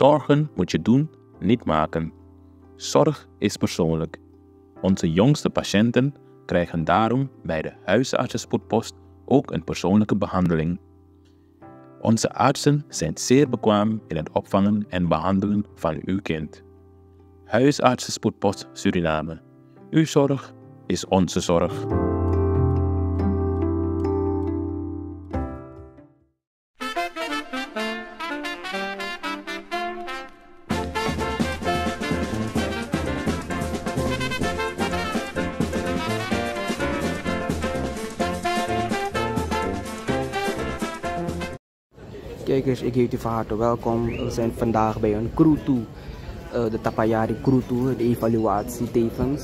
Zorgen moet je doen, niet maken. Zorg is persoonlijk. Onze jongste patiënten krijgen daarom bij de huisartsenspoedpost ook een persoonlijke behandeling. Onze artsen zijn zeer bekwaam in het opvangen en behandelen van uw kind. Huisartsenspoedpost Suriname. Uw zorg is onze zorg. Kijkers, ik heet u van harte welkom. We zijn vandaag bij een crew toe, de Tapayari crew toe, de evaluatie tevens.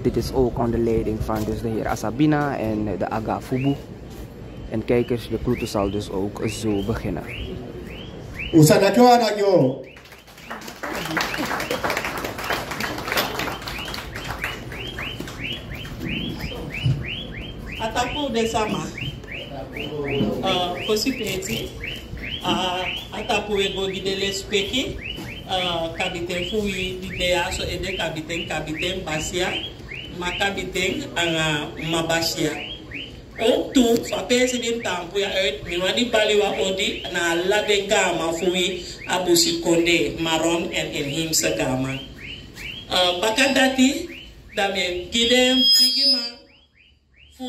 Dit is ook onder leiding van dus de heer Asabina en de Aga Fubu. En kijkers, de crew toe zal dus ook zo beginnen. Ataku de sama. Possibility. Atapu ego gidele speki. Kapiten fui idea so ede kapiten basia. Ma kapiten anga mabasia. Ook toen van president Tampu ja uit Miwani Baliwa Odi na labe gama fui abusi konde maron en inheemse gama. Bakadati dame gidem tigima fu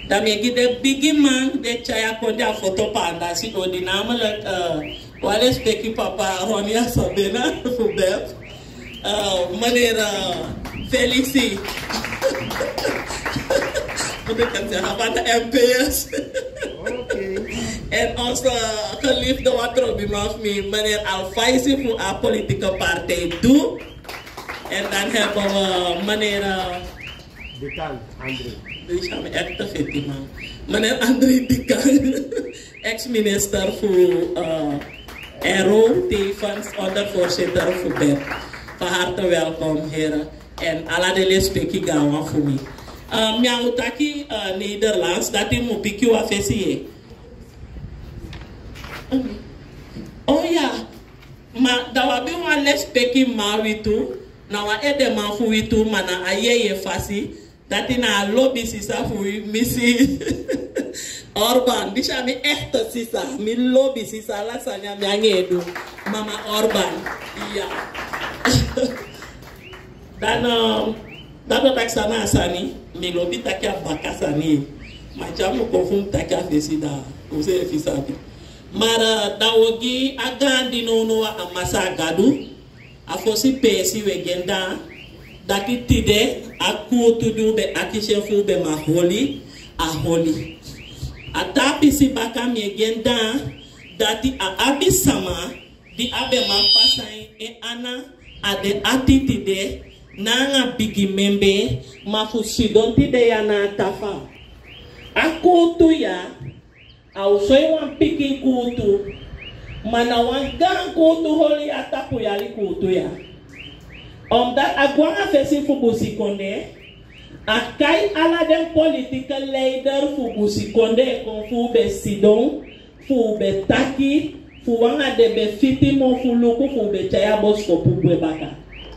dame gide bigi man de chaya konde a foto panda si odi namelijk wale speki papa Ronia Sabena fu beb meneer Felicie moet ik het zeggen van de MPS en onze geliefde watrobimaf meneer Alfaisi voor haar politieke partij doe en dan hebben we meneer Dekan, André. Die is mijn echte fitty man. Meneer André Dekan, ex-minister voor ERO, tevens ondervoorzitter voor BEP. Van harte welkom heren. En alla de lespeki gawa voor mij. Miauw taki Nederlands, dat die moet piki wa fesie. Oh ja, maar dat we bij een lespeki mawi toe, nou we ede man voor wie toe, maar na ayeye fasi. Dat in een lobby sisa voor missie Orban. Die is mijn echte sisa. Mijn lobby sisa la sanya miangedu. Mama Orban. Ja. Dan dat ik sana asani. Mijn lobby takia bakasani. Maar jamu confirm takia desida. Ose fisabi. Maar dawogi agandi nono amasa gadu. Afosi pesi wegenda. Dati tide aku tudu be akishe fu be maholi a holi. Atapi si baka miegenda dati a abisama di abe mapasai e ana ade ati tide nanga bigi membe mafu sidon tide ya na tafa. Aku tu ya au soy wan piki kutu mana wan gang kutu holi atapu yali kutu ya. Omdat agwanga fesi fubusi konde, akai ala den political leader fubusi konde kon fu be sidon, fu be taki, fu wanga de be fiti mo fu luku fu be chaya bosko pubwe baka.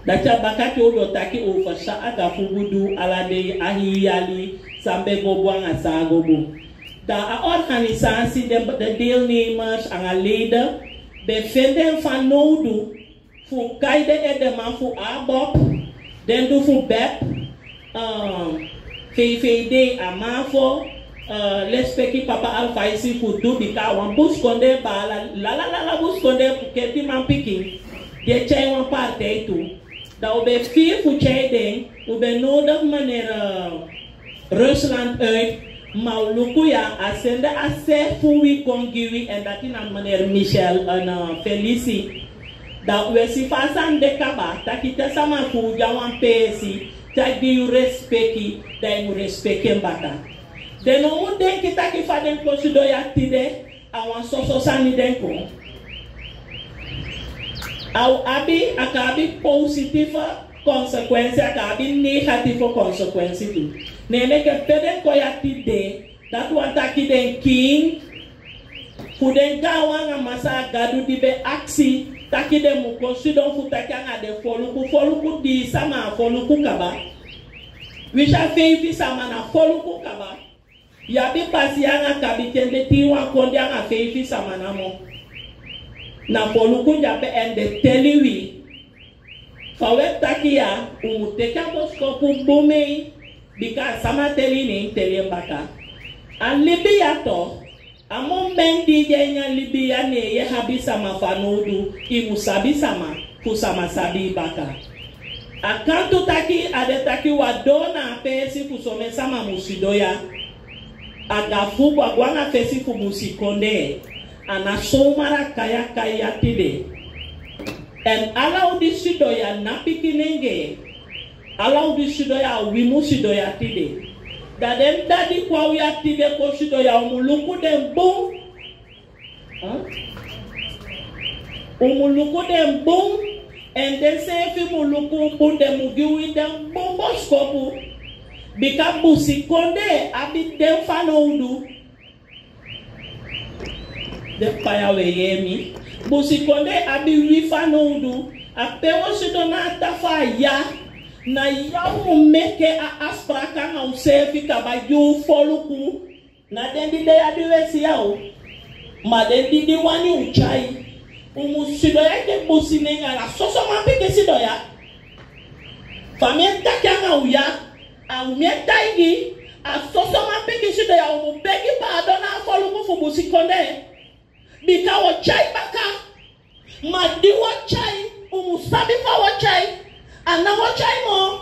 Dacha baka ki odo taki o fasha aga fubudu ala de ahiyali sambe gobwanga sa gobo. Da a organisatie de deelnemers anga leden bevinden van nodu. Voor kaide de man voor ABOP, dan doe voor BEP, VVD, AMAFO, lespeki papa Alfaisi voor doe bika wan bus konde bala la bus konde keti man piki, de chai wan partij toe. Dat we bij 4 voor chai den, we ben nodig meneer Rusland uit, maar lukuya asende ase voor wie kon giwi en dat in aan meneer Michel en Felicie. Dat we si fasan de kaba, dat kita sama fuja wan pesi, dat die respecti, dat je respecten baka. De no moet denken dat je van den klosido ya tide, awan soso sani denko. Au abi akabi positieve consequentie, akabi negatieve consequentie tu. Nene ke peden ko ya tide, Dat wan taki den king. Kuden gawa nga masa gadu di be aksi. Taki den mukosi don fu taki nga de foluku di sama foluku kaba. Wisha feifi sama na foluku kaba. Yabi pasi nga kabitende tiwa kondi nga feifi sama na mo. Na foluku jabe ende teliwi. Fawe taki ya umuteka boskopu bumei. Bika sama teli ni teli mbaka. An Libya to. Amon ben DJ nya Libya ne ye habi sama fanodu. Imu sabi sama. Kusama sabi baka. Akantu taki ade taki wadona pesi kusome sama musidoya. Agafu wagwana pesi kumusikonde. Anasomara kaya kaya tide. And allow this sidoya napikinenge. Allow this sidoya wimu sidoya tide. Dadem dadi kwa uya tide ko sidoya umuluku dem boom. Umuluku dem boom. And then say if umuluku boom dem mugiwi dem boom boskopu. Bika busi konde abi dem fanoudu. The fire we yemi. Busi konde abi wifa noudu. Apewo sidona tafa ya. Na yamu meke a aspraka nga usefi kaba yu foluku. Na dendi de ya diwesi yao. Ma dendi di wani uchai. Sido ya ke busi nenga la soso mapike sido ya. Famien takya nga uya. A umien taigi. A soso mapike sido ya umubegi pa adona foluku fu busi konde. Bika wachai baka. Madi wachai. Umusabi fa wachai. Ana wachai mo.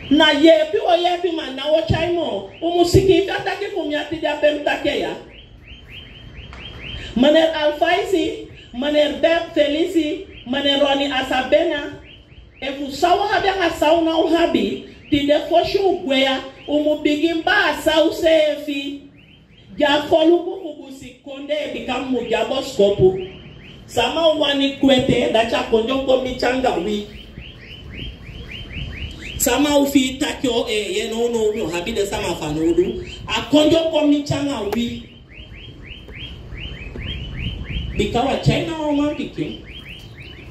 Na yepi o yepi man na wachai mo. Umusiki kataki kumyati dia pemtake ya. Maner Alfaisi. Maner Beb Felisi. Maner Roni Asabena. Efu sawa habi nga sauna uhabi. Tide foshi ugweya. Umubigimba asau sefi. Ja foluku kubusi konde bikamu mujabo skopu. Sama wani kwete dacha konjongo michanga wi. Sama ufi takyo ye no habide sama fanodu. A konjongo michanga wi. Bikawa China romantic.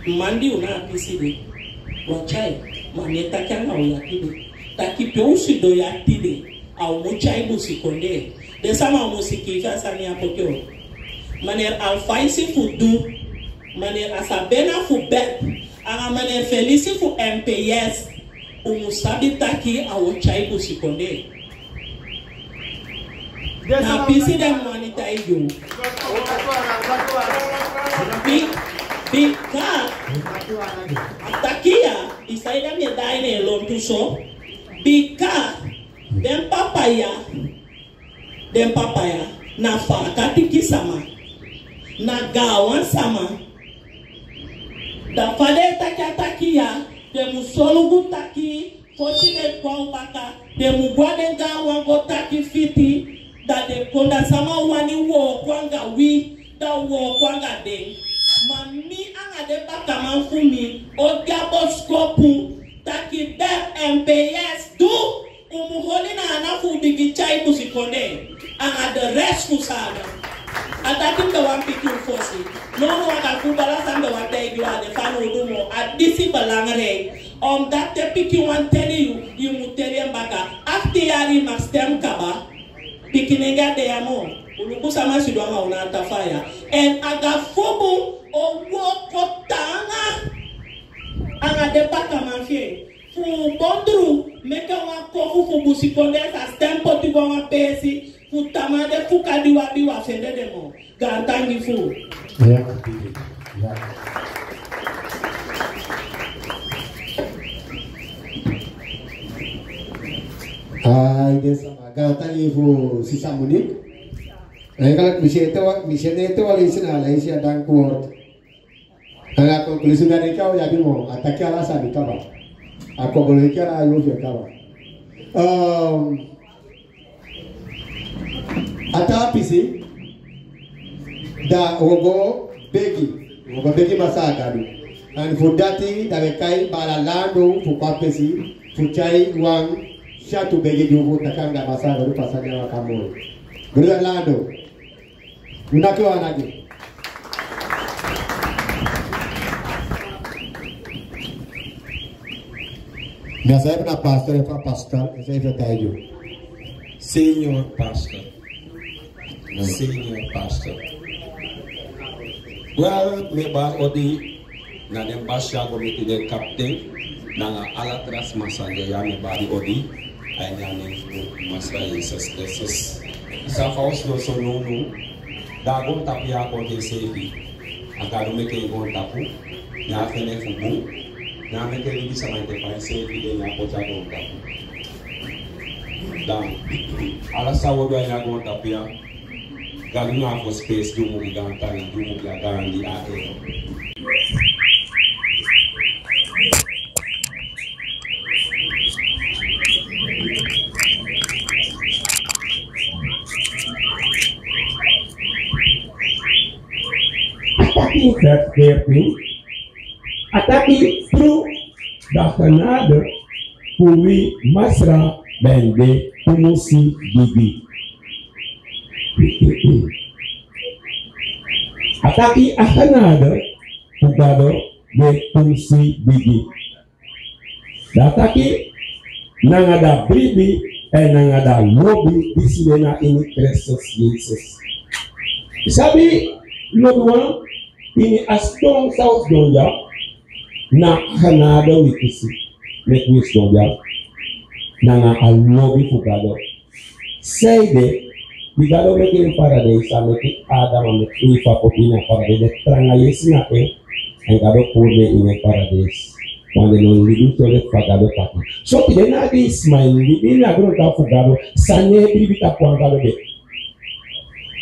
Mandi una apiside. Wachai mami takanga uyatide. Taki peusi do yatide. Au muchai busi konde. De sama musiki fasa ni apokyo. Maner Alfaisi fudu. Maner Asabena fu bet. Anga maner Felisi fu MPS. Umusabi taki awo chai busi konde. Na pisi dem manita ijo. Bika takia isaida mi daine lontuso. Bika dem papaya na fakatiki sama na gawan sama da fade takia de musolugu taki fosi de kwa baka de mugwade gawan go taki fiti da de konda sama wani wo kwanga wi da wo kwanga de mami anga de baka manfumi o gabo skopu taki be MPS do umuholi na anafu bigichai busikonde anga the rest kusana atakim the one picking force no waka kubala sanda one day you are the fan udumo adisi balangare that the picking one tell you muteri mbaka after yari mastem kaba pikinenga de amo ulukusa masidwa nga unata fire and agafubu owo kotanga anga de baka manfie fu bondru meka wa kofu fu busikonde sa stempo ti wa pesi fu tamade fu kadiwa biwa fende demo gantangi fu Ay, desa gantangi fu sisa munik. Kalau misalnya itu wali sini ala isi ada kuat. Kalau konklusi dari kau ya bingung. Ataki alasan di kau. Aku boleh kira ayo je kau. Ata pisi da ogo begi masa agadu. And for dati da kai bala lando for papesi for chai wang Indonesia tu bagi juhu takkan nggak masalah baru pasarnya kamu. Berulang lado. Unakiwa lagi. Biasanya pernah pastor Pak Pascal, saya bertanya juga. Senior pastor. Senior pastor. Well, me ba odi na dem basya komite de captain na alatras masanja ya me ba di odi ay nani masra Jesus Jesus. Sa faus do sonunu dagon tapia ko te sebi. Agado me ke gon tapu ya fene fubu. Na me ke libi sa mante pa sebi de na ko jago tapu. Dan ala sawo do ya gon tapia galunga for space do mo gigantang do mo gagan di ate. Attacking that airplane, attacking through the Canada, Pui Masra Bende Pumusi Bibi. Ataki a Canada, Pugado de Pumusi Bibi. Dataki Nangada Bibi and Nangada Lobby, Isidena in Christus Jesus. Sabi, Lodwan, ini Aston South Donja na Canada wikisi make wis Donja na nga alobi fugado say de bigado make in paradise make Adam make Eva popina paradise tranga yesina en gado purde in paradise quando non lidu to le fagado taki so ti na di smile di na gro ta fugado sane bibita kwangado de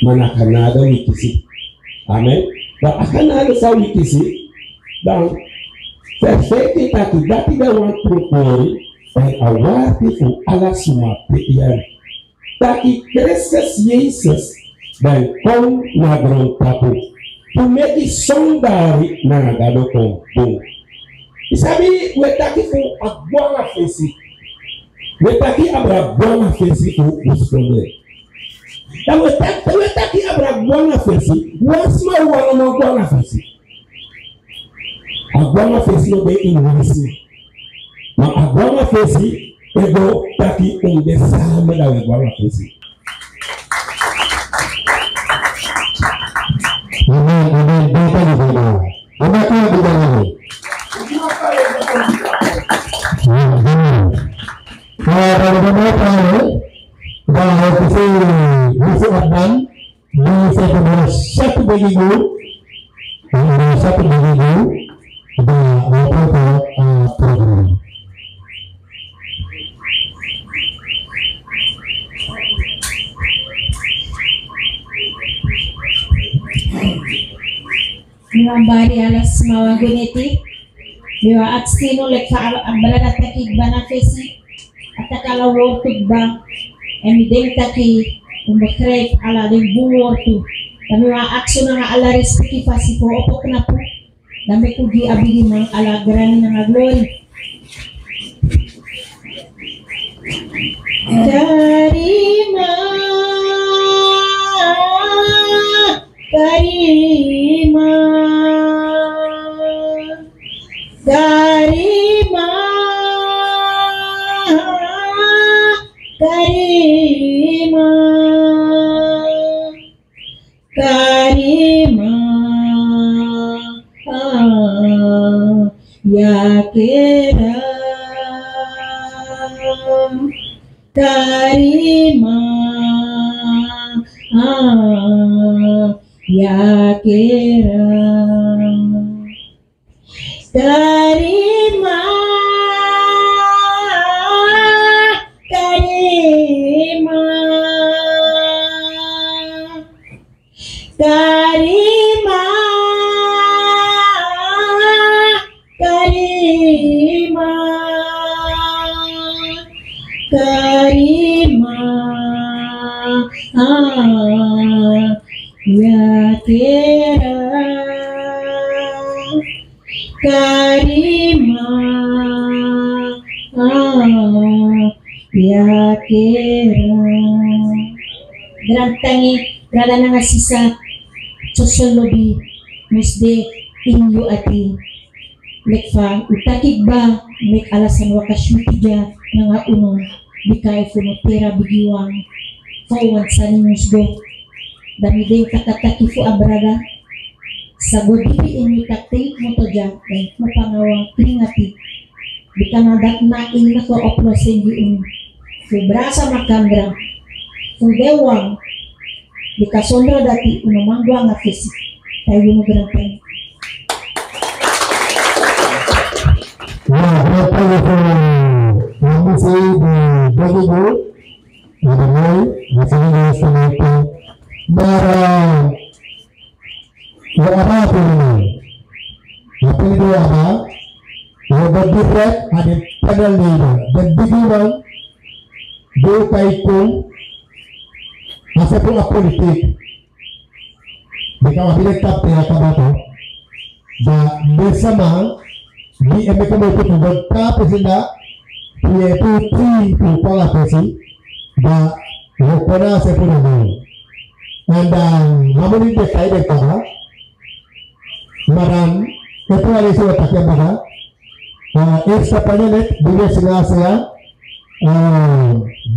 mana Canada wikisi amen. Ba akan ada sawi kisi dan perfect taki dati da want propori dan awati fu ala suma pian taki Kristus Jesus dan kon nagron tapu to make it sondari na gado kon bung isabi wetaki fu agwanga fesi wetaki abra agwanga fesi fu uskonde. Dan wetaki abragwana fesi, wasma wana magwana fesi. Agwana fesi no be inwisi. Ma agwana fesi ego taki undesame da agwana fesi. Amen. Bahwa bisa abang bisa benar satu bagi guru, satu bagi guru, apa program. Ngambari alas mawaguniti, biwa at sino leksa abalagat takig bana fesi, at takalawo tugba. Emideng taki umbekret ala de buortu kami wa action nga ala respecti fasi ko opo na po dami ko gi abigi mang ala grani nga glory Karima Karima Karima Karima Karima ya kera Karima ya kera Karima Karima Karima Karima ya kera Karima ya Grand tangi rada na nga sisa social lobby misde inyo ati lekfa utakig ba mek alasan wakashuti ja nga uno bikay funotera bigiwang fawad sa ninyusgo dami din kakataki fu abrada sa godipi inyo taktik mo to ja ay mapangawang tingati bikanadat na in na ko oplosin di fu brasa makandra fu dewang dikasondra dati unumangwa nga fisik tayo mo gerang. Vamos a ir de Bollywood y de hoy recibir esta noche para la Arabia. La película Arab, the direct and the panel leader. The big one, do kaikung, asa pun politik. Bagaimana bila tak terkata dah bersama di mereka itu berkata sehingga yaitu tu pola pesi dah lokona sepuluh dan namun ini saya berkata maram itu ada sesuatu yang bahagia ekstra panjang dunia sengaja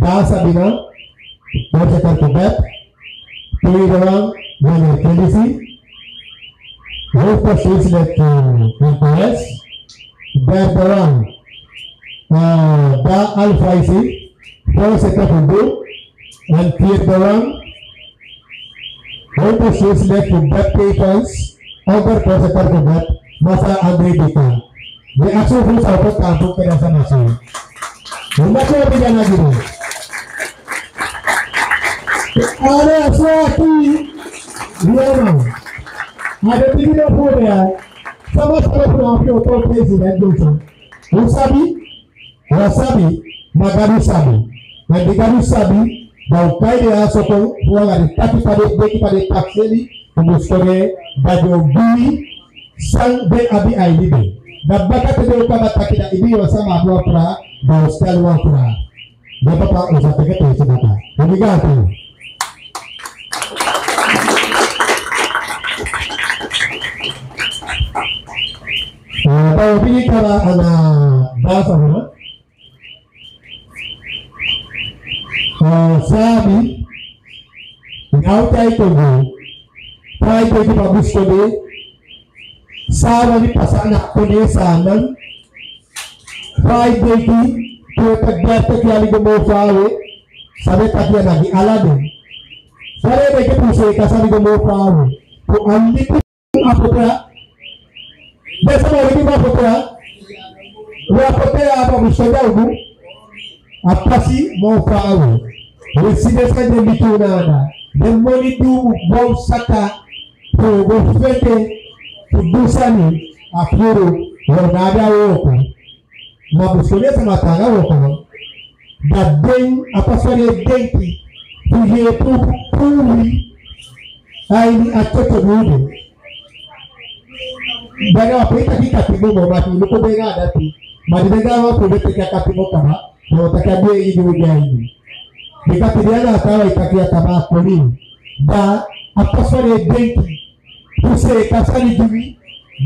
bahasa bina bahasa terkuat pilih orang mana kondisi lupa sislet MPS dan orang da alfaisi kalau setelah itu dan tiap orang lupa sislet kubat papers over proses terkuat masa Andre Dika di aksi full support kampung kerasa masuk membaca lebih lagi ada suatu Liano, ada tiga puluh sama-sama penampilan untuk Presiden Johnson. Wasabi, Magaru Sabi, Magaru Sabi, bau kai dia sokong buang ada tapi pada takseli, kemudian baju bui sang be abi ID. Dan bakat dia utama tak kita ini wasama dua pra, bau sekali dua pra. Dapat pak usaha tiket itu sudah. Demikian tu. Kalau ini kalau anak bahasa mana? Sabi, ngau cai tunggu, pai itu bagus kode. Sabi ni pasangan kode sanan, pai itu tu kerja terkali gemofawe, sabi tadi lagi aladin. Sabi mereka pusing kasar gemofawe, tu andi tu apa tu? Dessa maioria vai votar para você dar algo a passi mau falo residência de miturana demoni do bom saka pro gofete pro dusani a furo jornada oco na buscolha sama tanga oco da bem a passaria dente fugir pro puri aí a toto mundo Baga apa itu kita timu mau mati, lu kau dengar dati, mati dengar apa kau betul kita timu kama, mau tak ada ini juga ini. Jika tidak ada tahu kita kita kama kuni, dah apa soalnya dengki, pusing kasar ini,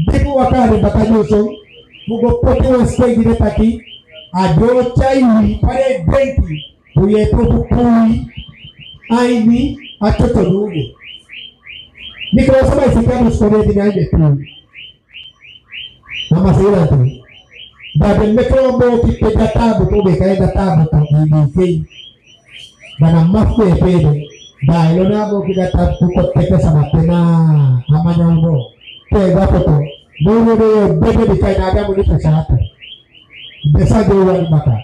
debu akar bakal nyusung, mugo potong sekali kita taki, ado cai pada dengki, punya propukui, ini atau terlalu. Ni kalau sampai sekarang sekolah dengan itu. Nama saya tu. Dan mereka mau kita data betul mereka data betul ini. Dan maaf pede. Dan lona mau kita data pukul kita sama pena namanya mau. Pega betul. Mau bebe di kain ada mau dipercaya. Desa jauh maka.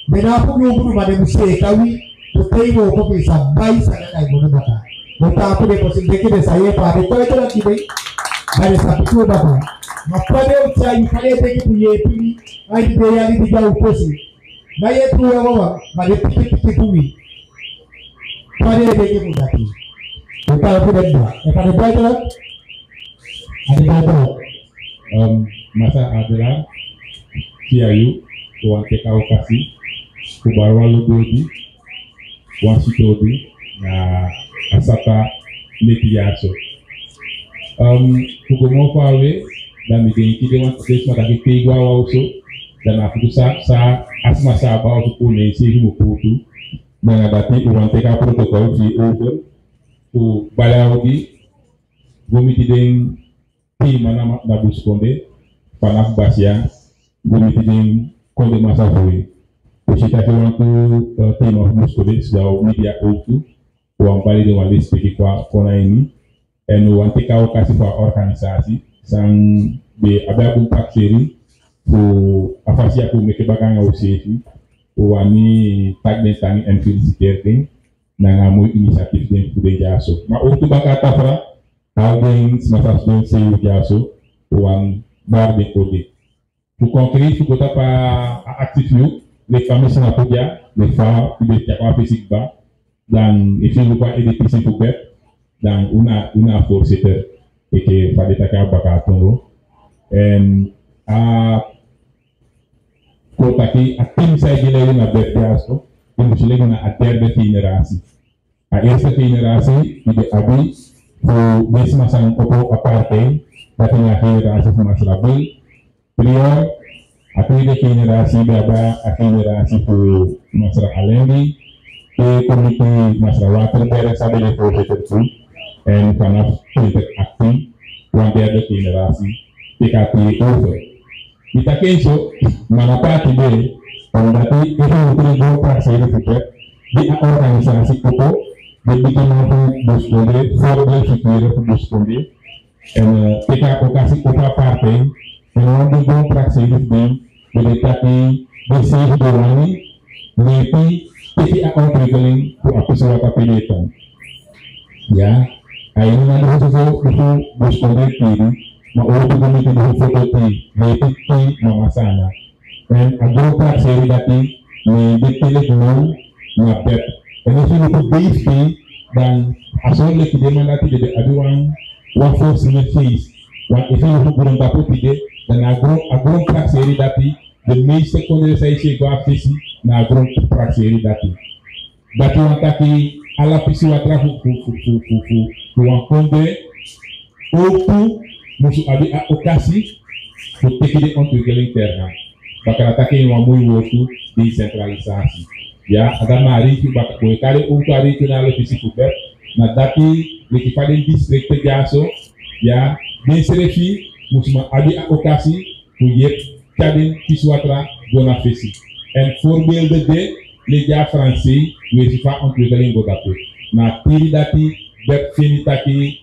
Bena aku nyuruh pada mesti kawi. Betul mau kau bisa baik sangat kayak mana maka. Kita aku deposit kita saya pada itu lagi baik. Dari satu tu bapa. Mapade ucai kale teki puye pili ai de yali di jauh posi na ye tu yawa mare piti pui pade teki mudaki kita aku dah pada baiklah ada apa masa adalah kiayu tuan tekau kasih kubarwa lu doji wansitodi na asata netiyaso kugomo fawe dan mi de wan desma da ke gwa wauso dan aku sa asma sa ba ko ne si mo putu na dati urante ka protocol fi over to balawdi gomiti den ti mana na buskonde panaf basia gomiti den konde masa foi o chita ke wantu ti no buskonde so media outu o bali de wali speki kwa kona ini en wante ka okasi fa organisasi sang be ababu pakseri pour afasi aku meke baganga usefi wani tagden tangi en féliciter na nga moy initiative den pour de jaso ma outu bakata fra Alden Smatas don Seyu Diaso wan bar de code. Pour conclure, il faut pas activer les familles sur la podia, les femmes qui sont capables de faire dans et puis pas aider petits pour faire dans une force et que pas de taquer baka tongo. Kota ki a tim sa gele na berdiaso, como se lega na terra de generasi. A essa generasi ide abi pour mesma sang opo aparte datang generasi mas labil prior atau ide generasi baba a generasi pour masra alendi e komite masra water bere sabe de projeto tu en panaf interacting wan de generasi PKT over. Kita kenso manapati de ondati itu untuk praksi itu di organisasi itu dibikin mampu buskonde forme superior buskonde en kita okasi kota partai yang di praksi itu di tapi bersih dorani nepi kita outreaching ku apa suatu pilihan ya ayo nanti itu buskonde kiri mau gamitin di foto ti nepi ti mamasana dan agro praksi dati ni dipilih dulu ngabet ini sih itu base dan asal lagi demandati jadi aduan wafo sinefis wan itu itu kurang dapat ide dan agro praksi dati the main secondary saya gua fisi na agro praksi dati wantaki ala pisi watra wan konde opu musu abi a okasi pour tekide onto interna bakara taki wa muy wotu decentralisasi ya ada mari ki bak ko kale on to ari na le physique bet na dati le ki falen district jaso ya den serefi musuma abi a okasi pour yep kaden kiswatra dona fesi en formel de le ja français we si fa on to galingo dapo na tiri dati bet finitaki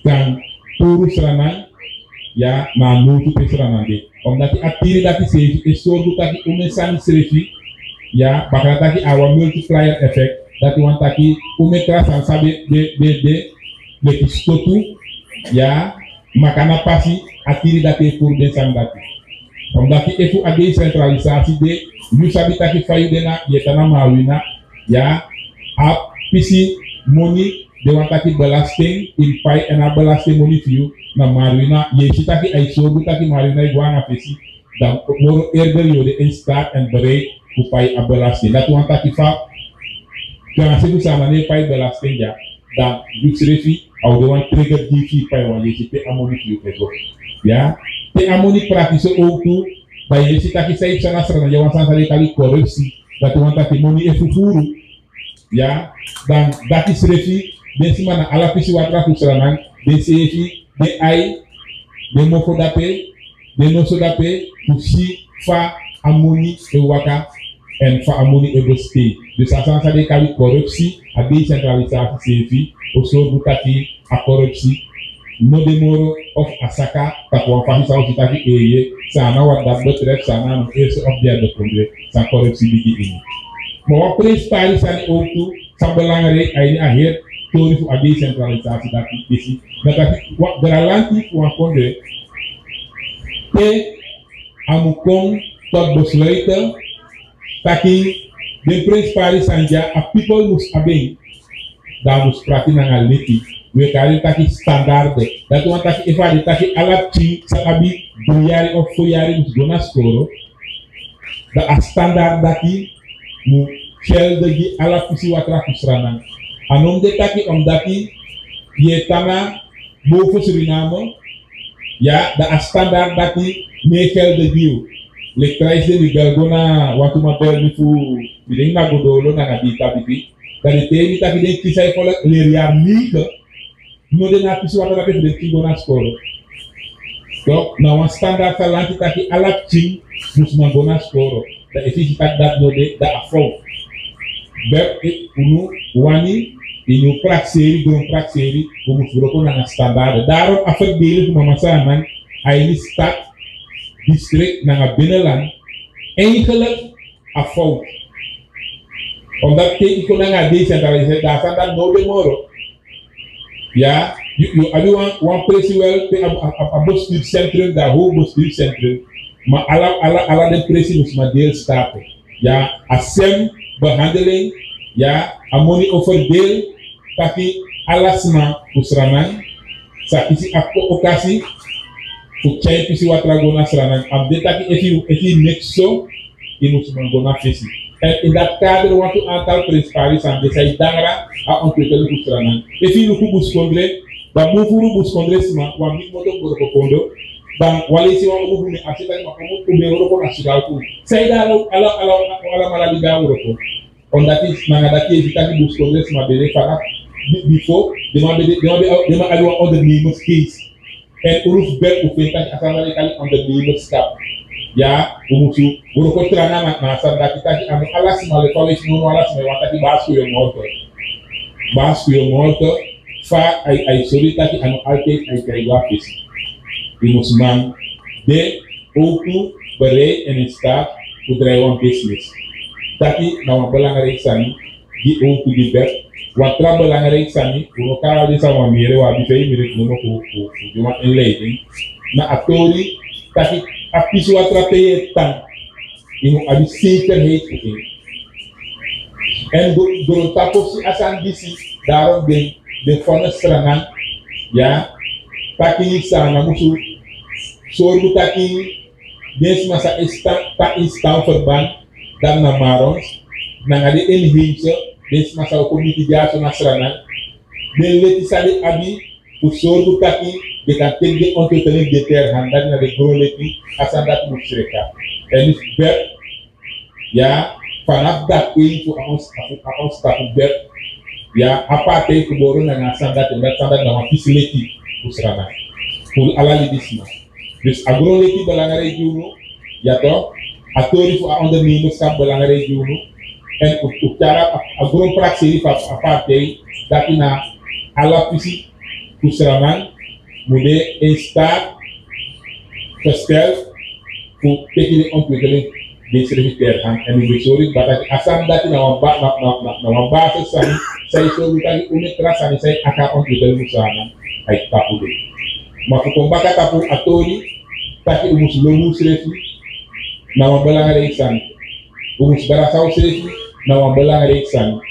kan turu seranang ya na nutu pe seranang de om dati atiri dati se e sordu taki umesan serefi ya bakal taki awa multiplier effect dati wan taki umekra san sabe de kistotu ya makana pasi atiri dati pour den san dati om dati efu ade centralisasi de yu sabi taki fayu dena yetana mawina ya a pisi money de wan taki belasting in pay ena belasting money fiu na marina ye sitaki ay sogu taki marina iguana pesi dan moro erger yode in start and bereid upay a belasting dat wan taki fa kan se sama ne pay belasting ja dan duxrefi au de wan trigger difi pay wan ye site amoni fiu ego ya te amoni practice outu ba ye sitaki sai sana sana ya wan san kali korupsi dat wan taki moni e fufuru ya dan dati srefi desi mana ala pisi watra kusranan desi de ay de mofo dape de noso dape kusi fa amoni e waka en fa amoni e boske de sa sansa de kali korupsi a decentralisasi sefi o so butati a korupsi no de moro of asaka takwa fa hisa o kitaki eye sana wadda betrek sana no eso of dia de kondre sa korupsi bigi ini mo prestari sani outu sambalangare ay ni aher tori fu a decentralisasi dati desi nakati garalanti fu akonde te amukong tot bosleita taki den prespari sanja a people mus abeng da mus prati nanga leti we kari taki standarde datu wan taki ifadi taki alapti sa abi buyari of foyari mus dona skoro da a standard dati mu gelde gi ala pisi watra kusranan. Anom de taki omdaki ye tana boven Suriname, ja, de standaard dat die meer gelde giu. Le krijgen die belgona wat uma bel ni fu bideng na godolo na ngabita bibi. Dari temi taki den kisai kola leriar liga. No de na pisi watra be de kigona skoro. Donc na wan standaard talanti taki ala ching mus na bona skoro. Da efisi tak dat no de da afro. Bep unu wani inu prakseri grom prakseri umus broko na standaard. Daarom aferdelen van mama samen hij stad district naar binnenland eigenlijk affout. Omdat ik kon naar decentraliseren daar staan dan no de moro. Ja, you one place wel a bestuurscentrum daar hoog bestuurscentrum. Maar alla de presi moet maar deelstaten. Ja, asem behandeling, ja, amoni overdeel, tapi alasma usranan, sakisi akko okasi, fukai pisi watragona sranan, abde taki if you make so, in moet gona fesi. En in dat kader want een aantal principales aan de zij dangra a ontwikkelen usranan. If you look buskondre, dan mufuru buskondre sma, want niet moet ook worden kondo. Dan walisi wa ubu ni asita ni makomo kumbe uroko na shigauku. Saida ala maladiga uroko. On that is nangadaki evitaki bus congress mabele fana before de ma alwa on the name case. En uruf bel ufentaki asamali kali on the name cap. Ya umusu uroko trana na asanda kitaki amu alas male college no alas me wataki basku yo morto. Basku yo morto fa ai solitaki anu alte ai kaiwa fisi. Die musman de ook bereid en in staat te drijven business. Dat is nou belangrijk zijn, die ook die bed. Wat tra belangrijk zijn, we elkaar die samen meer, waar die veel meer doen voor een leiding. Na atori, dat is actief wat tra te tan, in een zekerheid in. En door het taposi asan disi, daarom de vonnis strangan, ja, taki sana musu. Soorbu taki des masa instant verband dan na marons na ngade inhimse des masa community jaso nasrana den leti sali abi pour soorbu taki de kan tegge entretenir de terre handan na de gros leti asandat musreka en ber ya fanaf dat info a stap ber ya apate ko boru na asandat na facility usrana pour alali disma. Dus agroleki belangrijk juno, ya toh, atori fu ondernemerschap belangrijk juno, en op cara agronpraxie van apartheid dat na alla visi kusraman moet in staat gesteld voor tegen de ontwikkeling deze regiter gaan en die sorry dat asam dat na een basis zijn zij zo dat unikras en zij aka ontwikkeling kusraman ay tapu de maar voor kombaka tapu atori taki umus lomu srefi na wabelangrijk zijn umus barasau srefi na wabelangrijk zijn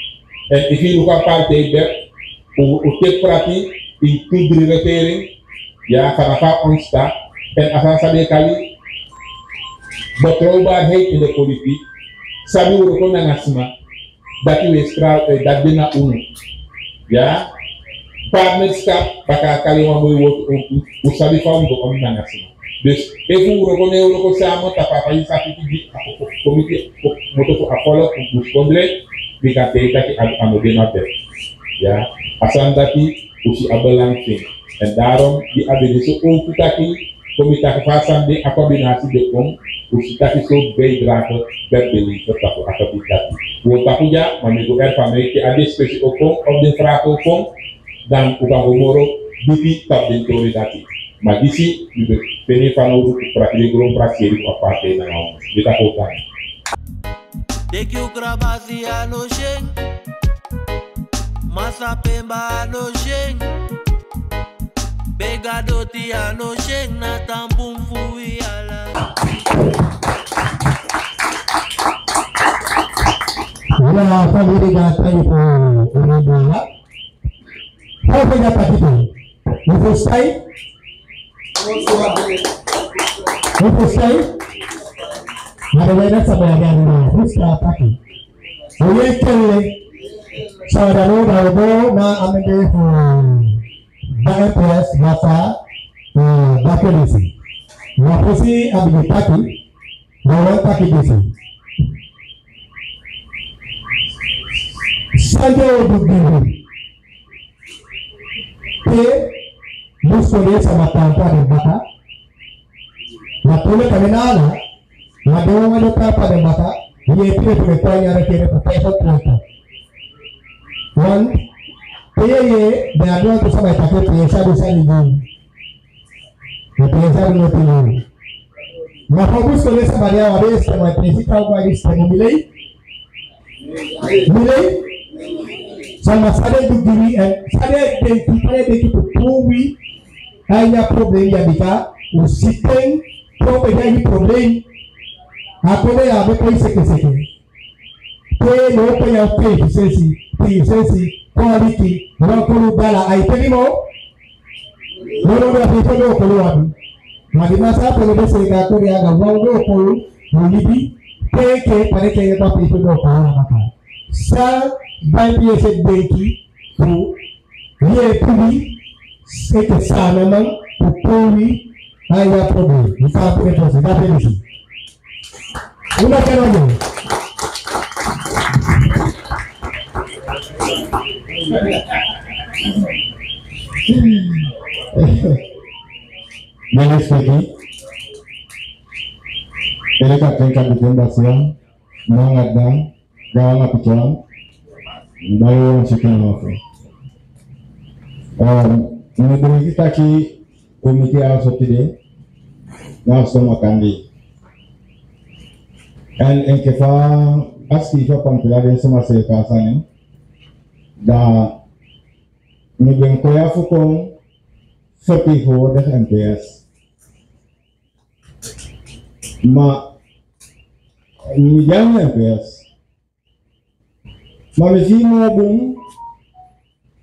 en if you look at partij ber u tek prati in tudri regering ya kanafa onsta en asan sabe kali betrouwbaarheid in de politiek sabi uroko na ngasma dati westra dat bina uno ya partnerskap baka kali wamoy wot usabi faum do on na ngasma. Dus even uroko sama tapapa yi sapiti di komite moto ko apolo muskondre dikate taki anode na ter ya asan dati usi abelang thing en daarom di abede so ook taki komite fasan de combinatie de kom usi taki so bijdrage per believer tapu akabitati wo tapu ja mamigo erfame ki ade spesi okom of de vraag okom dan ukangomoro bibi tap den tori dati ma disi di peni fanu praktik grom prakseri ko aparte na ngom kita kokan deki ukrabasi ano sheng masa pemba ano sheng begadoti ano sheng na tampum fui ala wala family gata ipo unabola apa dapat itu selesai selesai ada banyak sebagian dari kita pakai Oye kele saudara Daudo na amende BMPS masa bakelisi. Waposi abigitaki bawa taki desi. Sajo dugiri. Te muskole sama tanpa dan bata. Napole kamenala. Nadewa maluka pada bata. Ye pire pire kwanya rekere pakai trata. One, ye beadua tu sama pakai piyasa bisa ni. Piyasa ni tu. Mafabus kole sama dia waris sama piyasa kau waris sama milai. Sama sada dugiri sada deki tuwi hanya problem yang dika usiten problem problem aku ni abe koi seke te no punya efficiency quality wakulu bala ai terimo no da people do keluar mari masa perlu sehingga aku dia agak wango polu melibi ke pada ke tapi itu do keluar maka sa banyak sedeki tu ye puli seke sana mang puli hanya problem kita punya proses apa ini una caranya Manis lagi ini kakek bikin basian mengadang gawang apicuan baru chicken off ini dulu kita ki komite also today langsung makan di en que fa aski fa pampilade sama se kasane da ni ben ko ya fu ko fati ho da MPS ma ni jam MPS ma me fi mo bum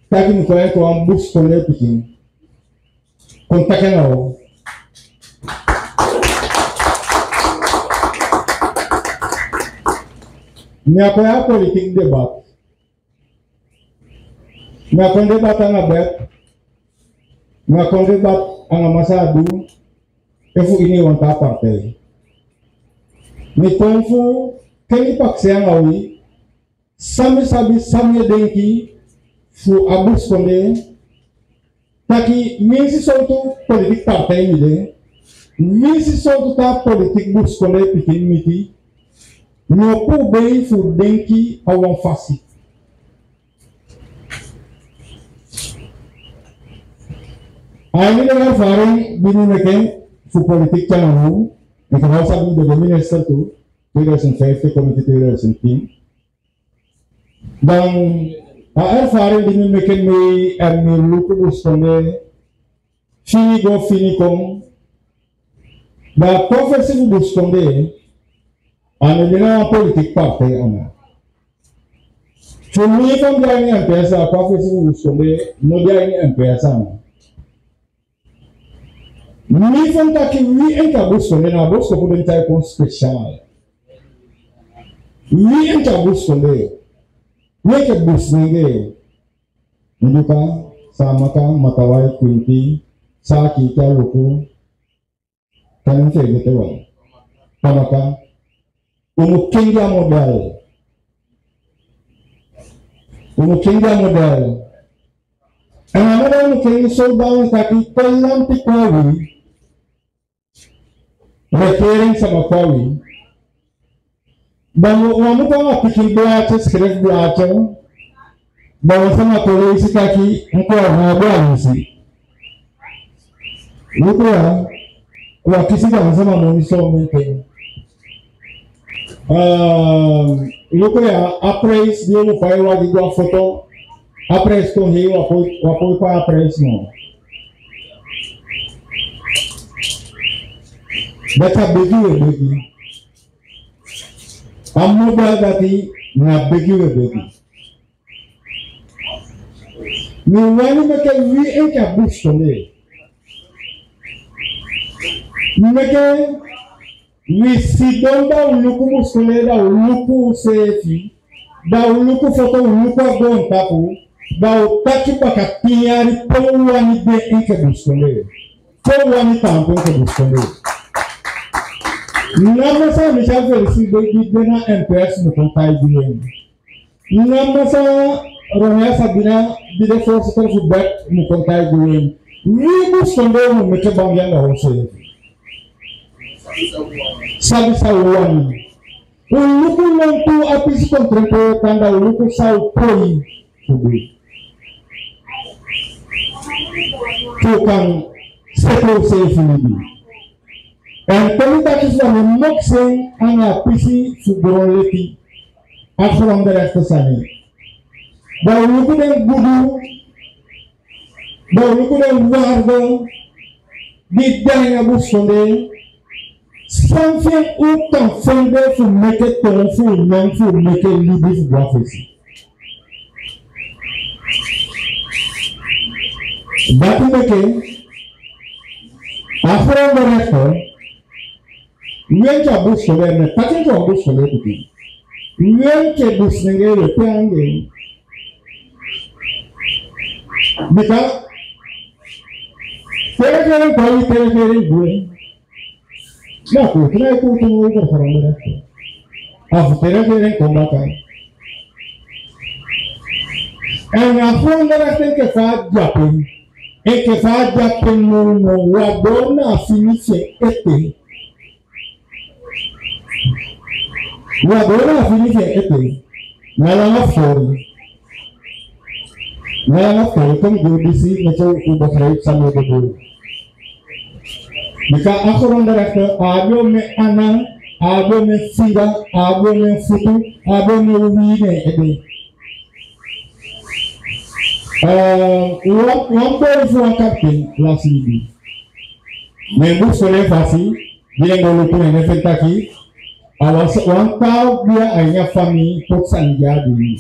takin ko ya ko am bus ko le pikin kon takano ni ako ya politik debat ni ako debat ang abet ni ako debat ang masadu efu ini wanta partai ni konfu keni pakseng awi sami denki fu abus konde taki minsi soltu politik partai mide minsi soltu ta politik bus konde pikin miti no pu bem fu denki awan fasi ani dengan faring bini meken fu politik channel ni kan sabi de minister tu 2005 committee 2010 dan faring bini meken mi luku bustonde fini go fini kom da professor bustonde ane dengan politik partai ana. Cumi kan dia ini MPS apa sih usulnya? No dia ini MPS ana. Ni kan tak kini enka usulnya na bos kemudian cai pun spesial. Ni enka usulnya. Ni ke busnya. Menjuka sama kan matawai kunti saki kita luku kan saya gitu bang. Sama kan umukinga modal ang ano umukinga soldado taki palang tikawi referring sa makawi bango umu ka mapikin blacha skrek blacha bango sa matuloy si taki ang kuwarna si luto ya wakisi ka sa mamoni somente luko ya appraise dia mo pai wa digwa foto appraise to he wa pa appraise mo bata begi ammo dati na begi ni wani maka wi enka busto ne maka wi si donda uluku muskuleda uluku sefi da uluku foto uluku agon tapu da utaki pakatiari powani de enke buskonde powani tampo enke buskonde namasa misal versi de na MPS no kontai dinen namasa rohya sabina de force ter futbol no kontai dinen ni buskonde no meke bangyanga hose sabe sawani uluku nantu apis kontrento tanda uluku saw poi tubi tukang seto sefini en pelita kiswa mokse anga pisi fubroleti afrom de resto sani da uluku den gudu da uluku den wardo di danya buskonde something who can find out to make it powerful, young to make it live prophecy. That make after the record, we went to a bush for them, touching to a bush for them. We went to a bush and get a plan because they're very good. No, kena itu tunggu orang mereka. After kombakan. After mereka ke faham Japun, ke faham Japun no wadona finise ete. Wadona finise ete. Nalangap sorry. Nalangap sorry. Kami judisi macam udah kerja sama dulu. Jika aku orang director, abo me anang, abo me singa, abo me futu, abo me wine ebe. One boy for a captain last week. Membus sore fasi, dia ngolu pun yang efektaki. Awas orang tahu dia ayah fami poksan jadi.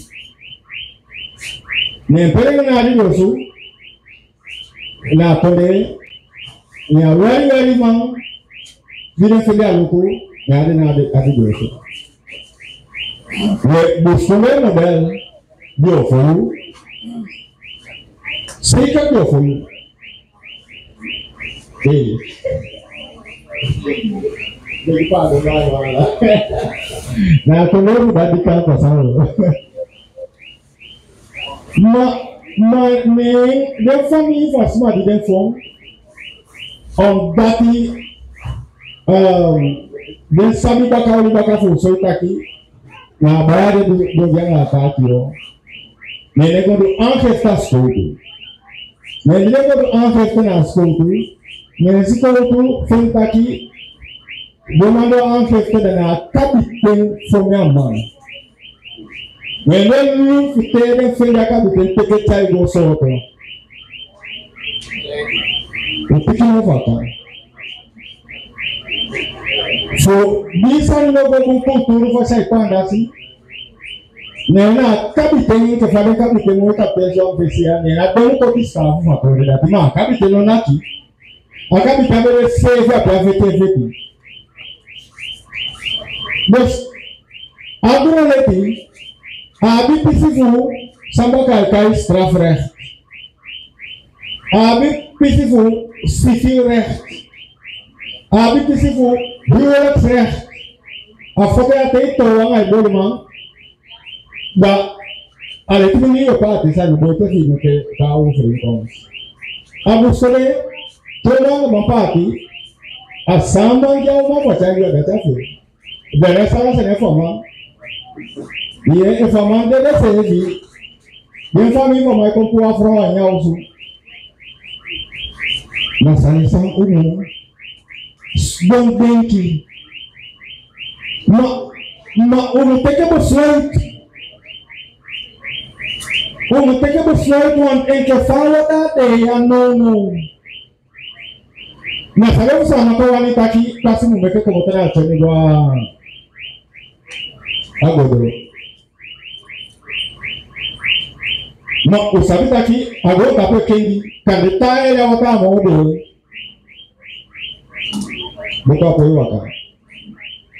Nempel ngadi dosu, na tole. Ya very mang tidak sedar luku ya ada dosa. Busuknya model dia follow, sikap dia follow. Jadi pada mana? Nah kalau sudah dikata pasal, the family was smart di form. On dati den sabi baka fuso taki na bayade do janga taki yo nene go do ancestor school nene go do ancestor na school nene siko to fen taki demando ancestor na captain fonyaman nene lu fitere fen da captain teke chai go soto Upiki vata. So bisa logo kulturu fasa ipandasi. Nena kapiten ke fale kapiten mo tapeso ofisial nena don ko staff ma ko da ma kapiten no naki. Akapiten be save a private. Bos aguleti abi pisifu samba kai straf recht. Abi pisifu civil recht. Abi pisifu huwelijk recht. Affoke ate toa ngai bolman. Da ale tuni yo pati sa bote fi ke ta u free abu sole tola mapati asamba ya uma pachanga da tafi. Da resa se ne forma. Ye e forma de la sevi. Bien famille mama ko ku afro anya usu. Masani sang umu don benki ma umu teke besluit want enke fala date ya no na sababu sana kwa wanita ki kasi mumeke como tena choni gwa agodo ma usabita ki agodo tape kendi kandita ele wata modo buka kwa waka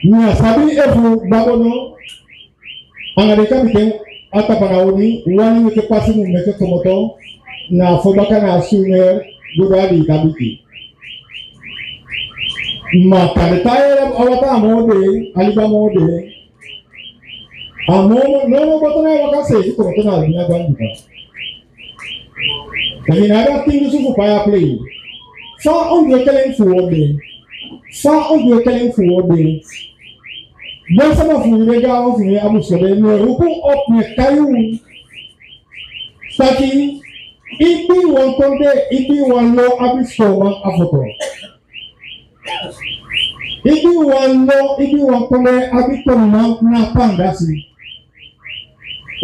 ni sabi efu babono Angareka bikin ata panauni wani wike pasi mu meke komoto na fobaka na sumer gudadi kabiki. Maka detail awata mode aliba mode. Amomo no botona wakase komoto na dunia gwanduka. Tapi nada tinggi suku paya play. Fa on dua kalian forward. Fa on dua kalian forward. Dan sama fulega of me abu sobe no ruku op me kayu. Taki ibi wan konde ibi wan lo abi soba afoto. Ibi wan konde abi koma na pandasi.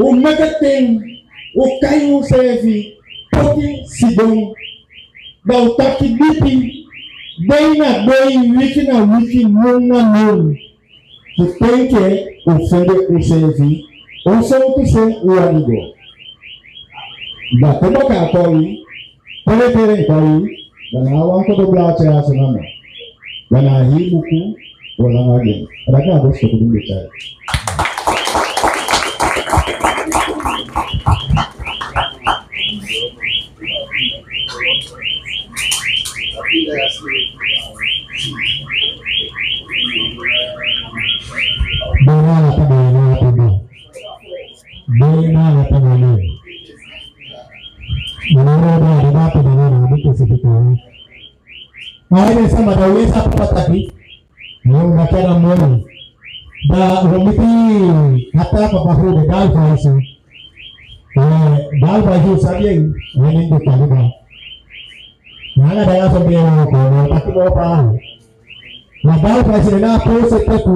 O megating o kayu sevi poti sidong. Dau taki bipi Daina doi wiki na wiki muna mun. Tutenke ufende usevi, uso utise uanigo. Da como kakoi, pere koi, dan awang ko dobla cha sanama. Dan ahi buku wala ngage. Ada harus ketemu bicara. Ay, sama daw sa pataki. Yung nakara mo. Da rumiti hata papahu de dal faisi. Dal faisi sabi ay ngayon do talaga. Nala dala sa biya ko, pati mo pa. Na dal faisi na po sa tapu,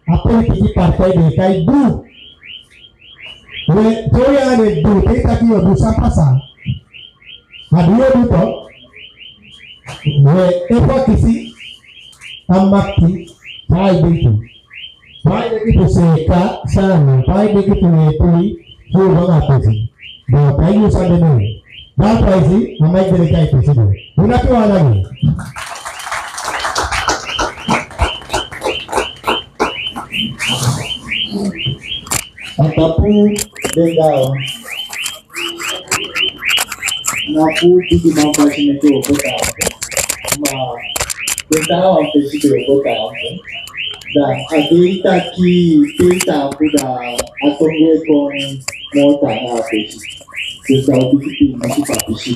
apa kiti partai de kai du. We toya ne du kita ki du sampasa. Aduh itu. We epa kisi amaki pai begitu seka sana pai begitu epui hu bangat sih da pai yu sande ne da pai sih amai dari kai sih una tu lagi ataupun dengar ngapu di bangsa sini tu betul. Ma kita orang presiden kota dan ada kita punya atau gue kon mau tanya apa sih kita udah masih pakai sih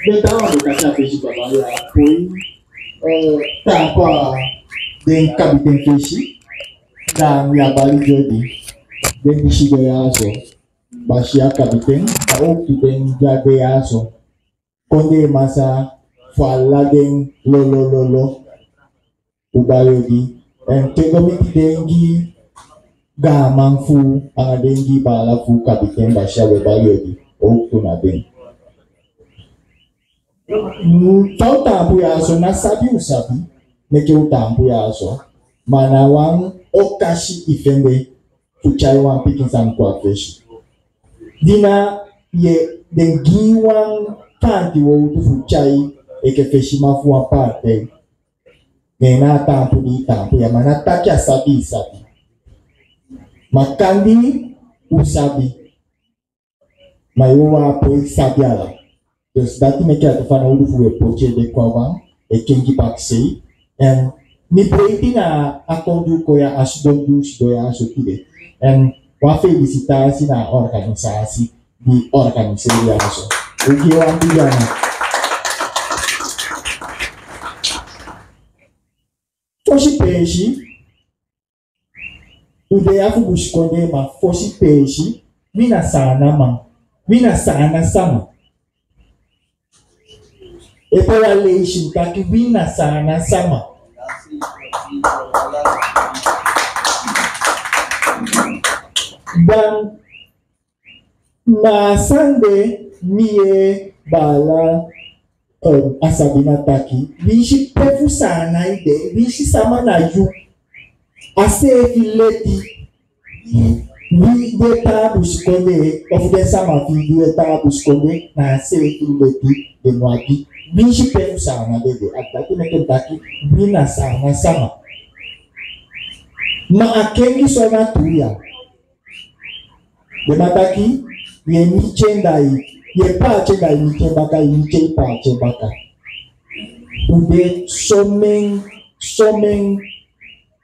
kita orang berkata apa sih bapak ya pun tanpa dengan kabinet visi dan ya balik jadi dan isi gaya so Basia kabinet tahu kita jadi aso konde masa fala den lolo ubayogi en tegomiti dengi gamangfu anga dengi bala fu kabinet Basia ubayogi o tuna den tau tampu ya aso na sabi usabi neke utampu ya aso manawang okashi ifende fuchai wan pikin san kwa feshi dina ye dengiwang kanti wo utu fuchai eke feshi mafu wa parte nena tampu di tampu ya mana takia sabi makandi usabi maiwa po sabi ala dus dati meke atufana udu fuwe poche de kwa wang ekengi paksei en ni poiti na akondu koya asdondu sidoya asotide en wa felicitasi na organisasi di organisasi aso ukiwa mbijana fosi peshi ude afu buskonde ma fosi peshi mina sana sama epo ya leishi kaki mina sana sama dan masande mie bala asabina taki bishi pefu sana ide bishi sama na yu ase fileti ni de tabu sikonde of de sama fi de tabu sikonde na ase fileti de nwadi bishi pefu sana de ataki na kentaki bina sana sama Ma akengi sona tuya. De mataki ye michendai, ye pa chendai michembaka, ye miche pa chembaka. Ude someng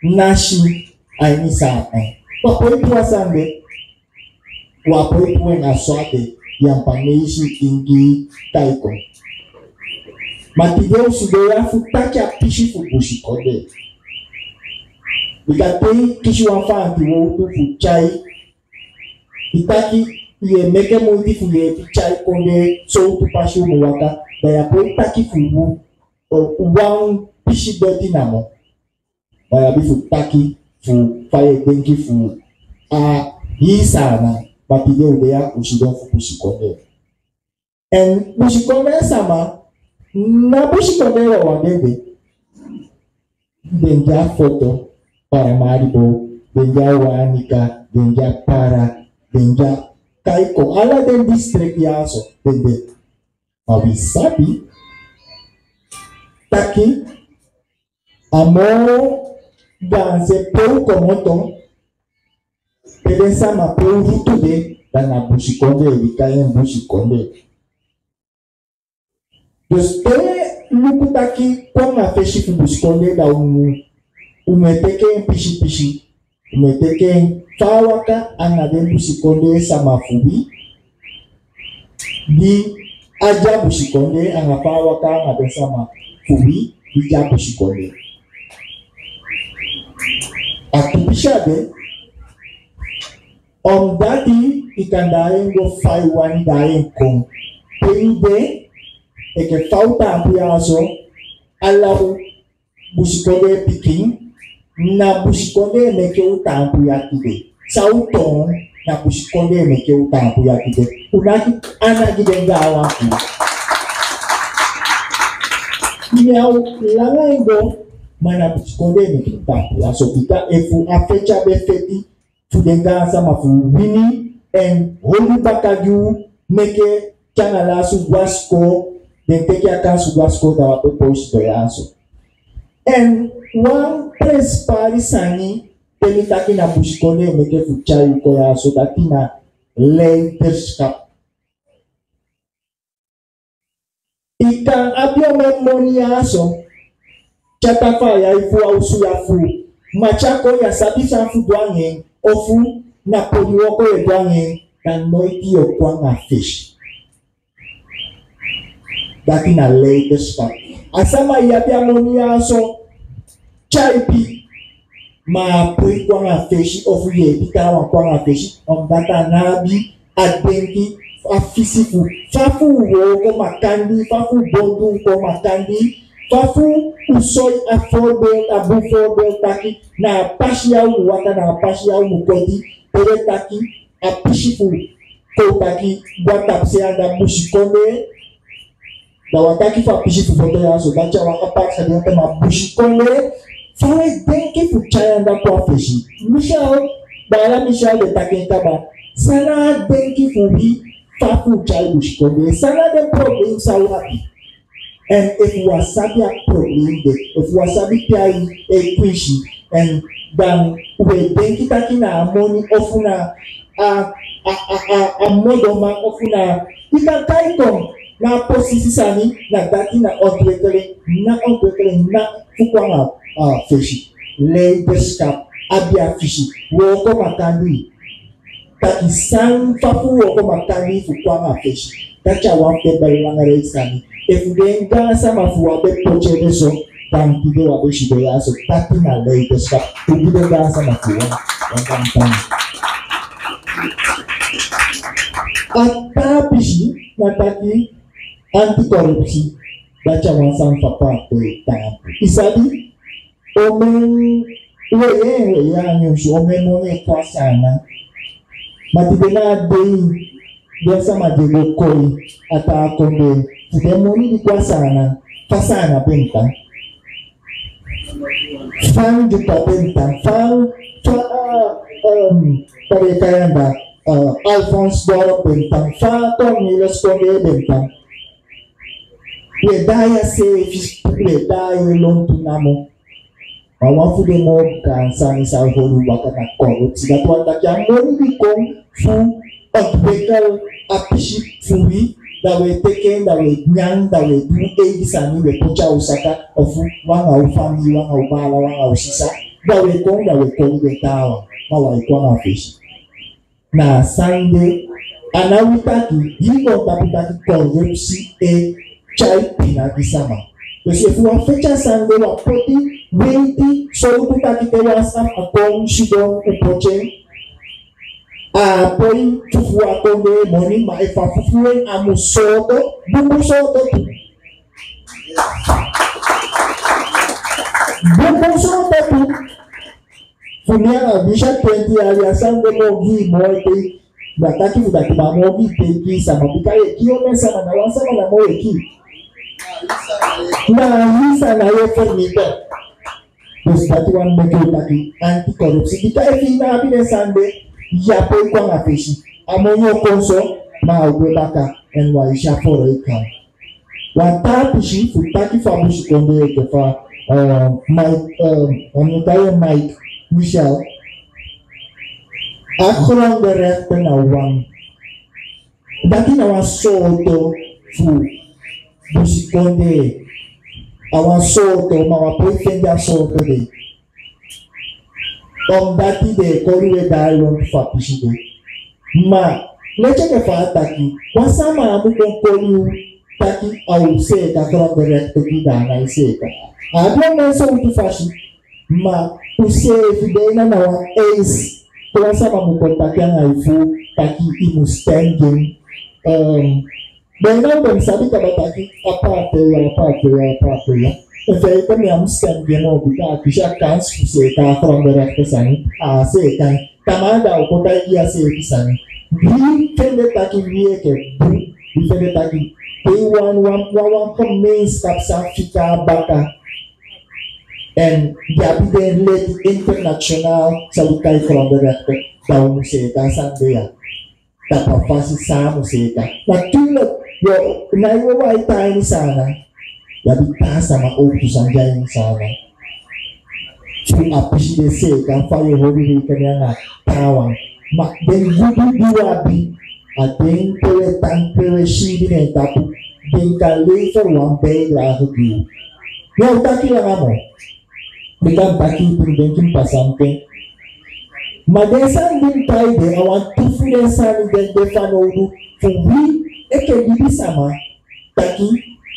nashi aini sae. Wapoi tua sambe, wapoi tua ngaswate yang paneishi ingi taiko. Matideu sudoya futaki apishi fubushi kode. Ikatei kishi wafanti wotu fuchai. Itaki ye meke multi fuye pichai konde so tu pashi umuwaka. Daya po itaki fubu uwang pishi beti namo. Daya bi futaki fu faye denki fu yisana. Matideu dea ushidon fubushi konde. En bushi konde sama. Na bushi konde wa wadende. Denja foto. Para maribo, denja wanika, denja para, denja kaiko, ala den district yaso, dende. Mawisabi, taki, amo danse peu komoto, pedesa ma peu rutu de, dana bushikonde, vikayen bushikonde. Dus te lupu taki, kwa na feshi fu bushikonde da umeteke pishi umeteke fawaka anade busikonde samafubi di aja busikonde angafawaka anade samafubi di ja busikonde atupishade dati ikandae ngo faiwani dae kong peide eke fauta ampiaso alau busikonde piking na busikonde meke utampu ya kide sauton na busikonde meke utampu ya kide unaki anagide ngawa ku nyau langa ndo mana busikonde meke utampu ya so kita efu afecha befeti fudenga sama fu wini en holi bakaju meke chanala su guasco den teke akansu guasco da wape posto ya so en one press pari sani pelitaki na bushikone meke fuchai ko ya so dati na leadership ika abio memoni ya so chatafa ya ifu ausu ya fu machako ya sabisa fu dwange ofu na poliwoko ya dwange na noiti yo kwanga fish dati na leadership asama ya bia moni ya so chaipi ma pui kwanga feshi ofu ye bitawa kwanga feshi data nabi adenki afisifu fafu wo makandi fafu bondu ko makandi fafu usoi aforbe abuforbe taki na pasia wata na pasia mukoti pere taki apisifu ko taki wata pseanda mushikonde da wataki fa pisifu foto ya so dacha wakapa sa ma mushikonde Fale denke fuchaya nda kwa feshi. Michel, bala Michel de takentaba. Sana denke fubi fafu chai bushkonde. Sana den problem sawapi. And if wasabi a problem de, if wasabi piai e kwishi, and dan we denke takina amoni ofuna a modoma ofuna. Ika kaikom na posisi sani na dati na ontwekele na fukwanga. Feshi leadership abia fishi woko makandi taki sang fafu woko makandi fukwanga feshi tacha wafte balanga reisani efudenga sama fuwabe poche neso tampide wabe shidoya so taki na leadership ubidenga sama fuwa wangantani ata pishi na taki anti-corruption tacha wansang papa te tampu isabi omen weye ya nyusho omen mone kwa sana matibena dei desa majego koi ata konde tudemoni di kwa sana fasana benta fan juta benta fan pare kayanda Alphonse Doro benta fa Cornelius konde benta le daya se fis le daya lontunamo Mawafu de mo kansani sa holu waka na korupsi na tuan tak yang mori di kong fu ontwikkel apiship fuwi da we teken da we nyang da we du e sani we pucha usaka ofu wanga ufami wanga ubala wanga usisa da we kong de tawa mawa ikwa afishi na sande anawitaki higo tapitaki korupsi e chai pinaki sama. Dus if we fecha sande wa poti wenti so kutaki te wasam akong shidong upoche poi tufu akonde moni ma efa fufueng amusoto bubusoto tu bubusoto tu funia bisha 20 aliasande mogi moite bataki fudaki bamogi teki sama bikaye kione sama na wasama na moeki na hisa na yo permito dus datu wan meke taki anti korupsi kita efina abine sande ya po kwa ngafishi amonyo konso ma ogwe baka enwa isha foro ikan watapishi futaki fabushi konde kefa Mike Michel akron de rechte na wang daki na wasoto fu busikonde awan soto mawa poifendi a soto de dati de koriwe dayon fapishi de ma leche ke fa taki wasama amu konkolu taki au seka kron de rechte gida na iseka abia menso utu fashi ma use fidena na wa ace wasama mu kontaki na ifu taki imu standing Benang dan sabi kabataki apa ya. Efek kami amskan dia mau buka bisa kans kuseka from direct kesani. Sekan tamada kota iya sekisani. Di kende taki vie ke di kende taki P1 commence kapsa fika baka. And gabi den let international salukai from direct daun seka sandeya. Dapat pasti sama seka. Natulog yo naiwa tayo ni sana yabi ta sama utusan jayin sana su apisi de se kan fayo hobi kanya nga tawang ma den gudu diwabi aden pele tan pele shidi ne tapu den ka lefer wan be la hudu yo taki la ngamo bikan taki pun denkin pasampe ma desan din tayo de awan tufu desan den defanodu fuwi eke bibi sama taki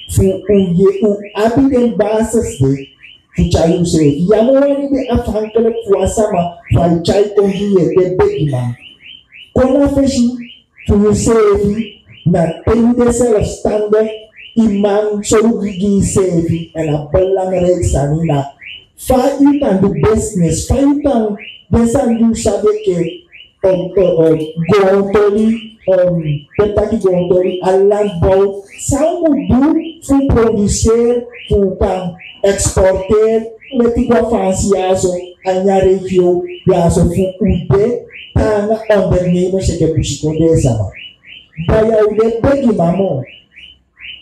fu uye abiden basas de fu chayu se yamo wani de afankele fu asama fa chay kongiye de begima kona feshi fu sevi na tende self standard imam sorugigi sevi and a belang reksani na fa you can do business fa you can desan you sabe ke gontoli pentaki gondori alam bau sao mudu fu producer fu kan exporter metigwa fancy aso anya regio yaso fu ude tanga undername sheke bushiko sama baya ude begi mamo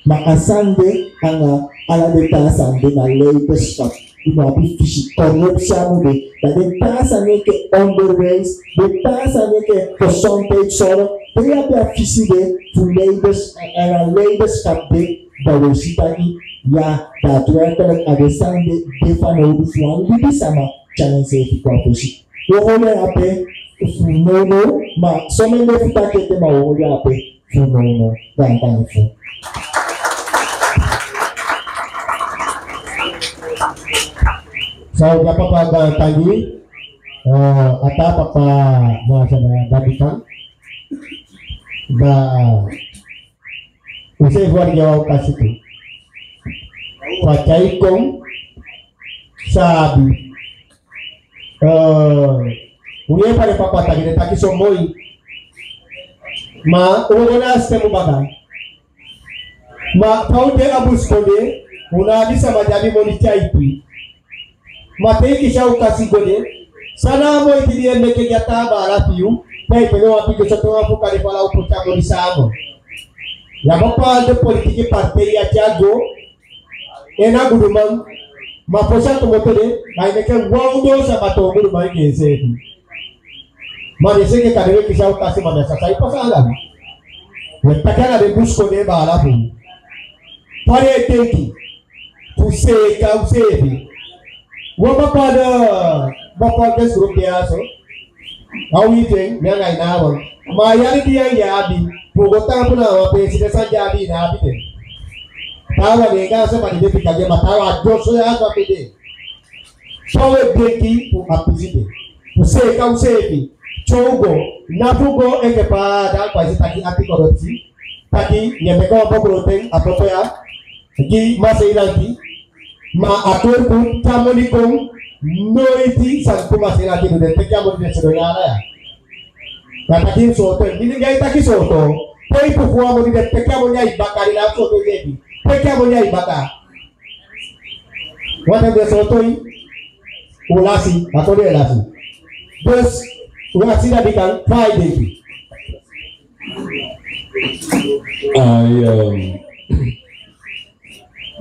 makasande anga ala de tasande na latest stock imabi fishi corruption de de tasane ke underways de tasane ke percentage soro dia be fishi de fu latest and latest update bawositani ya da tuwete adesande defano ufuan bibi sama challenge fi profesi wo ole ape fu no ma some le futakete ma wo ole ape fu no dan fu So dapat tadi ata papa bahasa Babikan da usai buat jawab kasih tu pacai kong sabi uye pada papa tadi taki somoi ma uona sistemu bagai ma paude abus kode una bisa majadi monicha ipi matei kisha ukasi kode sana mo itidi meke jata bara piu pai pelo api ke soto apu kali pala uputa ko disamo ya bapa de politiki partai ya jago ena guduman maposa to motore mai ne ke waudo sa bato buru mai ke se mane se ke kadere ki sa utasi mane sa sai pasala ne takana de busco de bala pu pare teki puse ka usevi wa bapa ke suruh dia so au ite me ngai na wa ma yali dia ya bi bogota puna wa pe side sa jadi na bi te tawa ne ga sa mani de pikaje matawa joso ya kwa pede sawe teki pu apizide puse ka usevi chogo nafugo eke pa da kwa zitaki ati koroti taki nyemeko hapo protein apopo ya gi masailanti ma atur pun tamoni kong noiti sangku masailanti dude tekia mo de sedona ya katakin soto ini gai taki soto poi pukua mo de tekia mo nyai bakari la soto yebi tekia mo nyai baka wata de soto yi ulasi atode elasi dos unasida dikan Friday.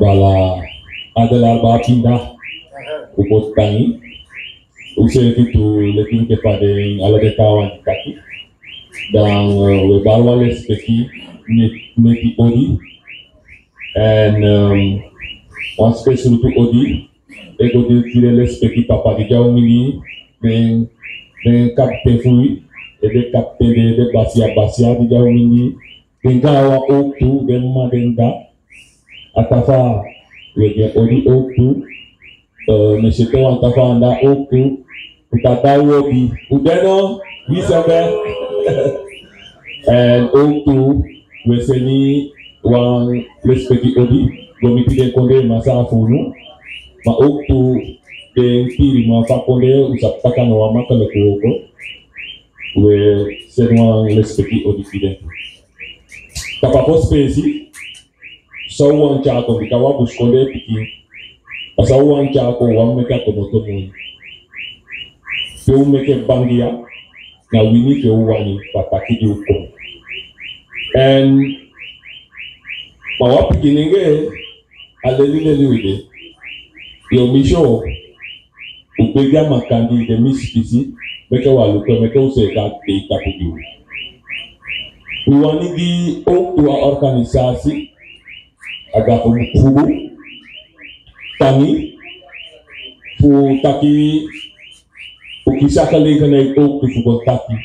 Bala adalah bapindah ukut tangi usia itu lekin kepada ala de kawan kaki dan webalwale speki neti odi and one special to odi ego de tirele speki papa di jauh mini dengan kapten fui, de kapten de basia di jauh ini, dengan waktu dengan atafa, wajah odi waktu, mesyuarat atafa anda waktu, kita tahu di udano bisa ber, and waktu weseni wang respeki odi, komiti den konde masa funu, ma waktu den tiri ma fakonde usap takan wa makale ko we senwa respecti odifide papa pospesi sawan cha ko bikawa buskonde piki sawan cha ko wa meka ko motomo fe meke bangia na wini ke wani papa kidi uko and pawa piki nenge alelile liwide yo misho upega makandi de misikisi meke waluke meke useka teika kudiu uwani di oktua organisasi aga fugu tani fu taki ukisaka lega na oktu fugo taki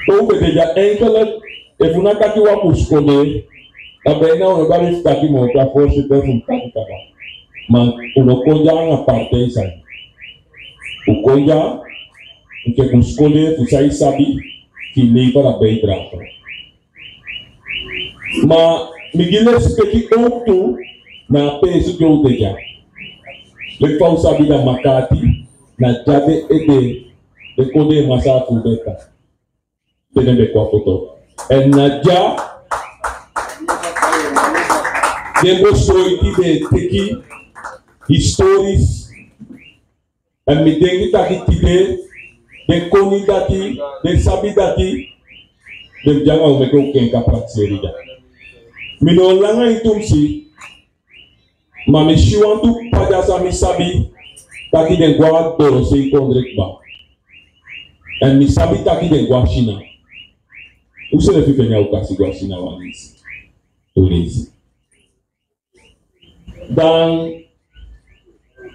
ope deja enkele efuna taki wapuskode abena unabari taki mota force defun taki kaba man unokonja nga parte isa ukonja nke kuskole kusai sabi kile para beidra ma migile speki oktu na pesu jo deja le pau sabi da makati na jade ede de kode masa kubeta tene be kwa foto en na ja dengo soiti de teki historis en mi dengi taki tibe de koni dati de sabi dati de janga umeke ukenka prakseri da mino langa itumsi mami shiwantu pajasa mi sabi taki de gwa doro se kondrek ba en mi sabi taki de gwa shina usele fifenya ukasi gwa shina wanisi ulezi dan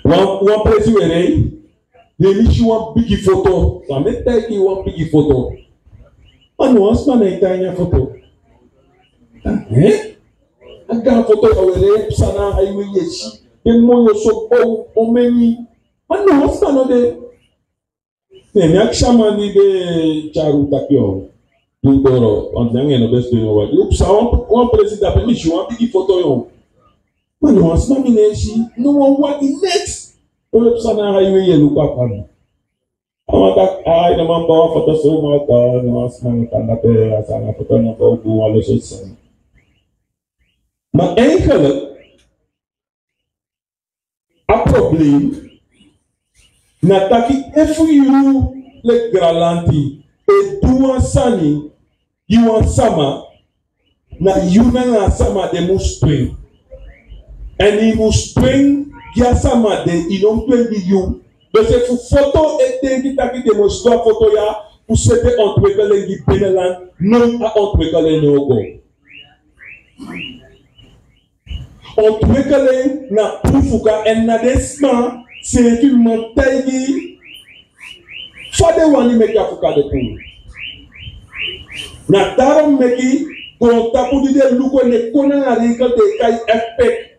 one place where they issue one big photo. So I'm taking one big photo. And once man I take a photo. I got a photo of a sana highway yes. The more so many. And once man de. Then action man de charu takio. Do doro on the end of the story over. Oops, one place that permit you one big photo yo. Man once man no one what the next. Oyo sana highway ye luka kana. Amata ai na mambo foto so mata no asman tanda pe asana foto na ko bu walo so sana. Ma enkele a problem na taki efu you le gralanti e duwa sani you want sama na you na sama de mustri En hij moest twing, ja sama de, inom twing die jong. Dus ik voor foto, ik denk dat ik de moest doen foto ja, voor zetten ontwikkeling die binnenland, nooit aan ontwikkeling no go. Ontwikkeling na proefuka en na desma, c'est une montagne. Fade wani meki afuka de pool. Na daarom meki, kon tapu di de luko ne kona na rinkel de kai effect.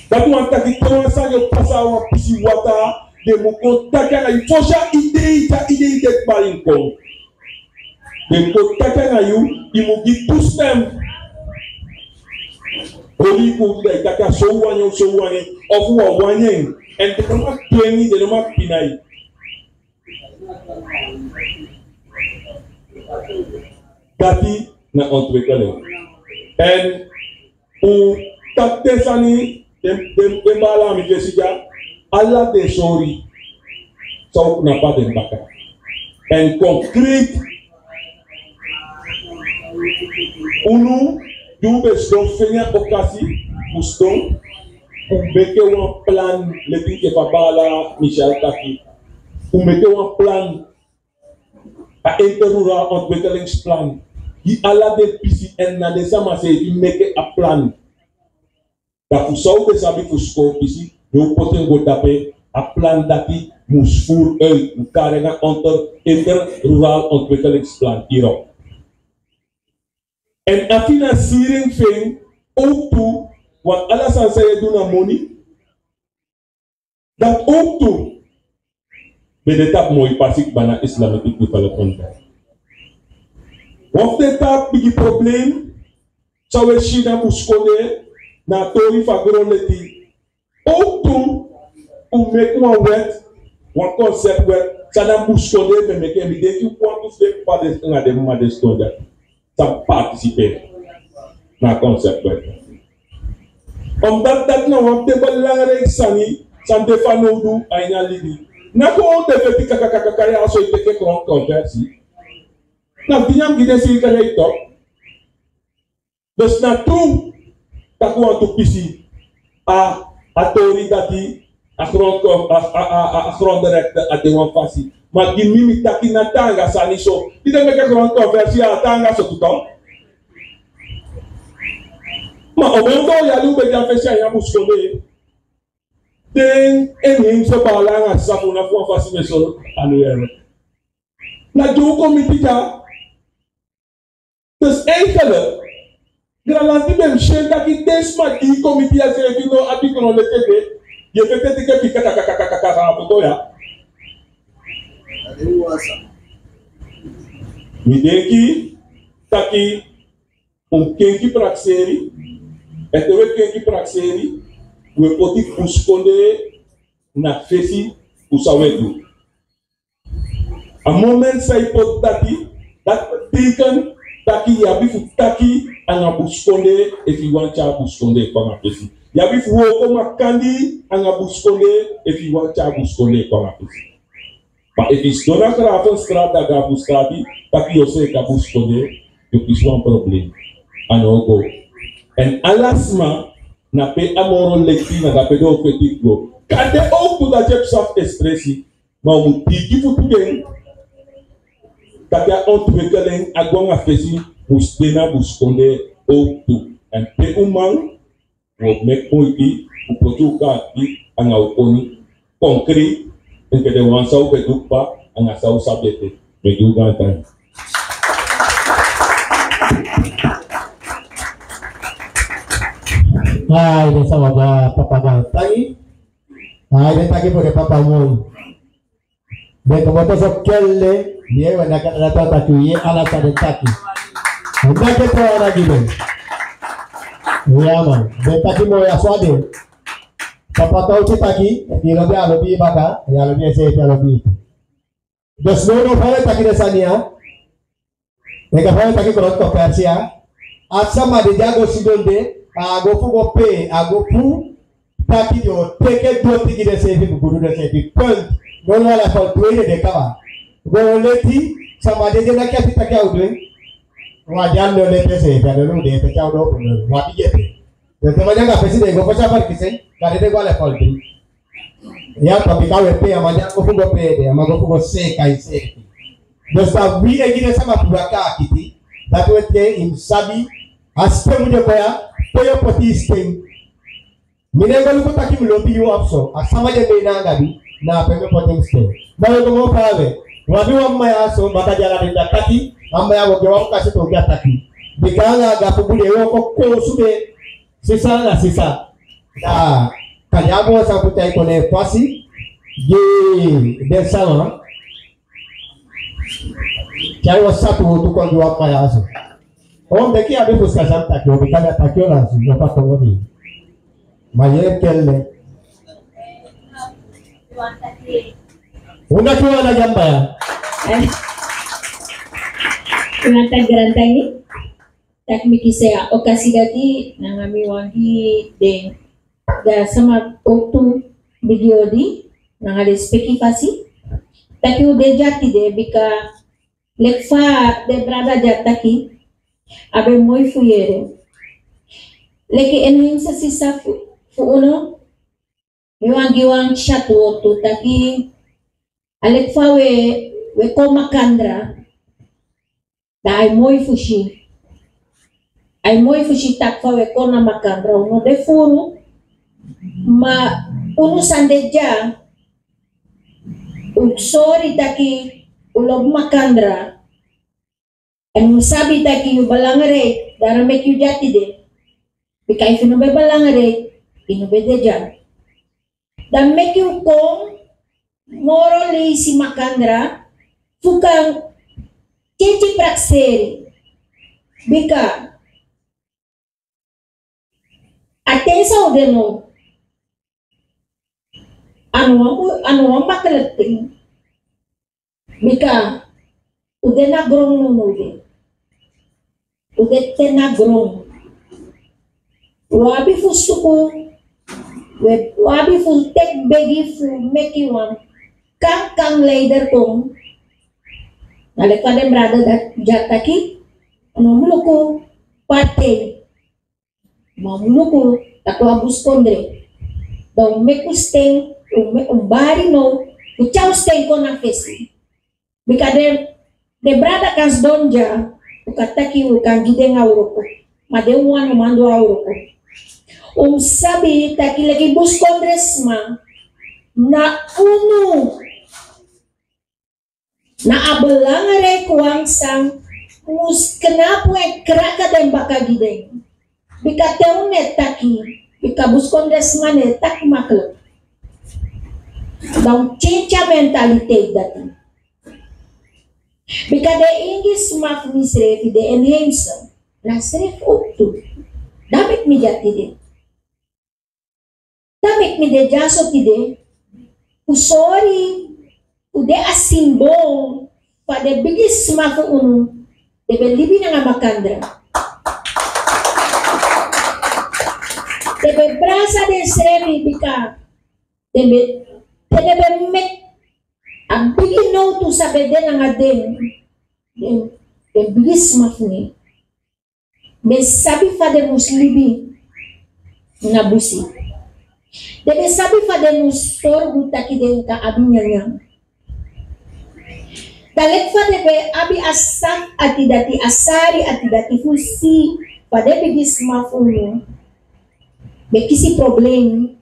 Dat want dat ik gewoon zeg je passa wa pisi wata de mo kontakya na ifosha idee de barin kom. De kontakya na you imu gi pustem. Oli ko de kaka so wani of wa wani en de ma tweni de ma pinai. Dati na ontwikkeling. En u tapte sani dem bala mi jesija alla de sori so na pa den baka en concrete unu dube sto fenya okasi buston umbeke un plan le pinke fa bala Michel Taki umbeke un plan a interrural ontwikkelingsplan die alla de pisi en na de sama se make a plan. Dat voor zouden sabi voor school is, je poten go dape a plan dat die moest voer uit elkaar onder inter-rural ontwikkelingsplan hierop. En a financiering vind ook toe, want alles aan zij doen aan money, dat ook toe. Bij de tap mooi pasik bana Islamic Development. Want de tap bigi probleem, zou je China voor school na tori fagroneti ook toen make one wet one concept wet sana buscode me make me denk you want to step part na de mother stone ça participer na concept wet omdat dat na want de belangrijk sani sante fanodu ayna lidi na ko de feti kaka ya so ite ke kon conversi na binyam gide si kare ito dus na tu tak want to pisi a tori dati a grond director a de wan fasi ma di mimi taki na tanga sani so di de meke grond conversi a tanga so tuto ma omondo ya lu be ja fesi ya muskole den eni so bala nga samu na wan fasi me so anuere na jo committee ta dus enkele Gralanti ben shen dat ik desma die committee als je vino abikono le tebe je fete ke pika kaka foto ya mi denki taki kenki praxeri we kenki praxeri we poti puskonde na fesi usawedu a moment sai pot taki dat betekent taki ya bifu taki anga buskonde if you want cha buskonde kwa pesi ya bifu wo makandi anga buskonde if you want cha buskonde kwa pesi but if it's dona krafen strata ga buskadi taki yo se ka buskonde you is one problem ano go en alasma na pe amoro lekti na ga pe do petit go kade ook to da jep saf expressi ma mu tiki fu tugen kaka ontwikkeling agwanga fesi mustena buskonde ook toe. En pe umang wordt met moeite op produca die aan jou kon concreet en que de wan zou bedoelpa aan zou sabete bedoelga time. Hai, de sama ba papa ba tagi. Hai, de tagi por papa mo. De como to so kelle, die wana ka rata takuye ala sa de taki. Udah kita orang gini, ya man. Beta kimo ya swade. Papa tahu kita ki, di lebih baka, ya lebih saya lebih. Dos nono file taki desania, mereka file taki korot Persia. Asama de jago sidonde, ago fugo pe, ago fu, taki yo teke dua tiki desevi guru desevi. Pun, nono la file tuene de kawa. Go leti, sama de jena kia kita kia udeng. Wajan lo le pese, pada lo de pecah do pun, wati je pe. Yo temannya nggak presiden, gue pasti apa kisah? Kali dia gue level 3. Ya, tapi kau EP amanya aku pun gue pede, ama gue pun sekai. Just a we again sama puraka kiti. That way they in sabi. Aspe muje koya poti sting. Minenga luko taki mlopi yu apso. Asama je bena ngabi na peme poti sting. Bayo ko mo pawe. Wabi wa maya so baka jala dinda taki. Amaya wo ge wa kasi to ga taki. Bigala ga pubule yo ko sube. Sisa na sisa. Da kanyabo sa putai ko ne pasi. Ye del salon. Kaya wasatu tu kon jua maya so. On deki abe kuskasam takyo bikana takyo langsung dapat tongoni. Mayer kelle. Una kiwa na jamba ya. Unata garantangi tak mikisea okasi dati nangami wangi de da sama oktu video di nangade spekifasi takyo de jati de bika lekfa de brada jataki abe moi fuyere leki enhim sa sisa fu uno miwangi wang shatu waktu taki alekfa we koma kandra da ay moi fushi takfa we kona makandra uno de furu ma uno sandeja uksori taki ulob makandra and musabi taki yu balangare dara mek yu jati de bikai fino be balangare ino be deja dan mek yu kong moro li si makandra fukang ceci prakseri bika atesa udeno anu makaleting bika udah nagrong nunude udah tenagrong wabi fusuku wabi fu tek begi fu meki wan kang leider kong naleka dem rada jataki ano muluku parte mamuluku tato abus kondre dong meku steng umbari no ucaw steng ko na fesi bika de brada kas donja ukataki ukan gide ngawroko madeuan mando awroko sabi taki lagi bus kondresma na uno na abelangare kuang sang mus kenapu keraka dan baka gide bika teune taki bika bus kondresma ne tak makle daun cinca mentalite dati bika de ingis mak misrefi de enhemsa na sref uktu damit mi jati de damit mi de jaso ti de usori ude asimbo pada bigis mak unu de belibi na makandra de brasa de srefi bika de mek ang bigin no to sabi din ang adin de bigis mafni de sabi fa de muslibi na busi de sabi fa de mustor gutaki den ka abinya niya dalit fa de abi asak ati dati asari ati dati fusi pa de bigis mafuni be kisi problem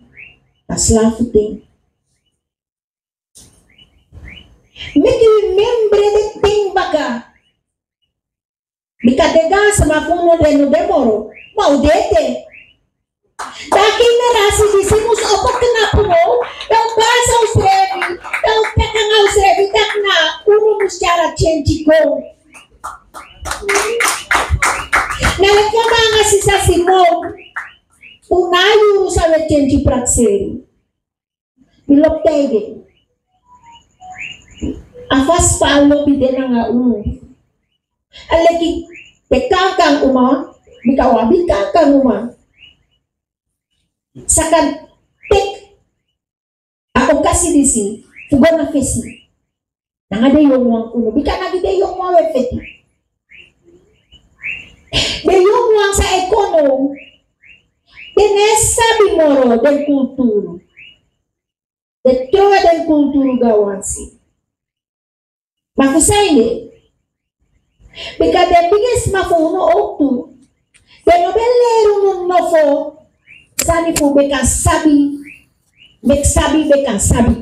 aslafutin make you remember the thing baga bikadega sama puno de no demoro maudete daki na rasi disimus opak na puno daw basa usrebi daw tekang usrebi tak na uno musyara change ko nalekoma nga sisa simo unayo sa change prakseri bilok tege afas paalo bidena nga uno aleki tekakang uma bikawabi kakang uma sakan tek ako kasi disi fugo na fesi nangade yung wang uno bika nagide yung mawe feti de yung wang sa ekono sabi moro den kulturu. De trova den kulturu gawansi. Mafusaine. Because the biggest mafuno oktu. De nobeleru nun nofo. Sani fu bekan sabi. Mek sabi bekan sabi.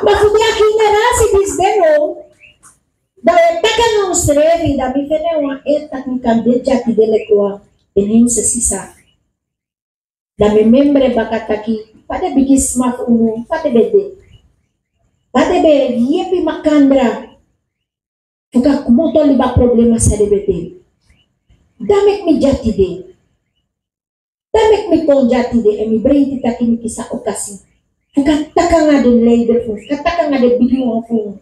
Mafudia kinarasi bisdeno. Dawe takan no srevi da bifene wa eta kandidja ki delekwa enense sisa. Da me membre bakataki pada bigis maf unu pada bede. Pada be yepi makandra. Fuka kumoto liba problema sa debete. Damek mi jati de. Damek mi pon jati de emi brei takini kisa okasi. Fuka takanga de leider fu, takanga de bigi fu.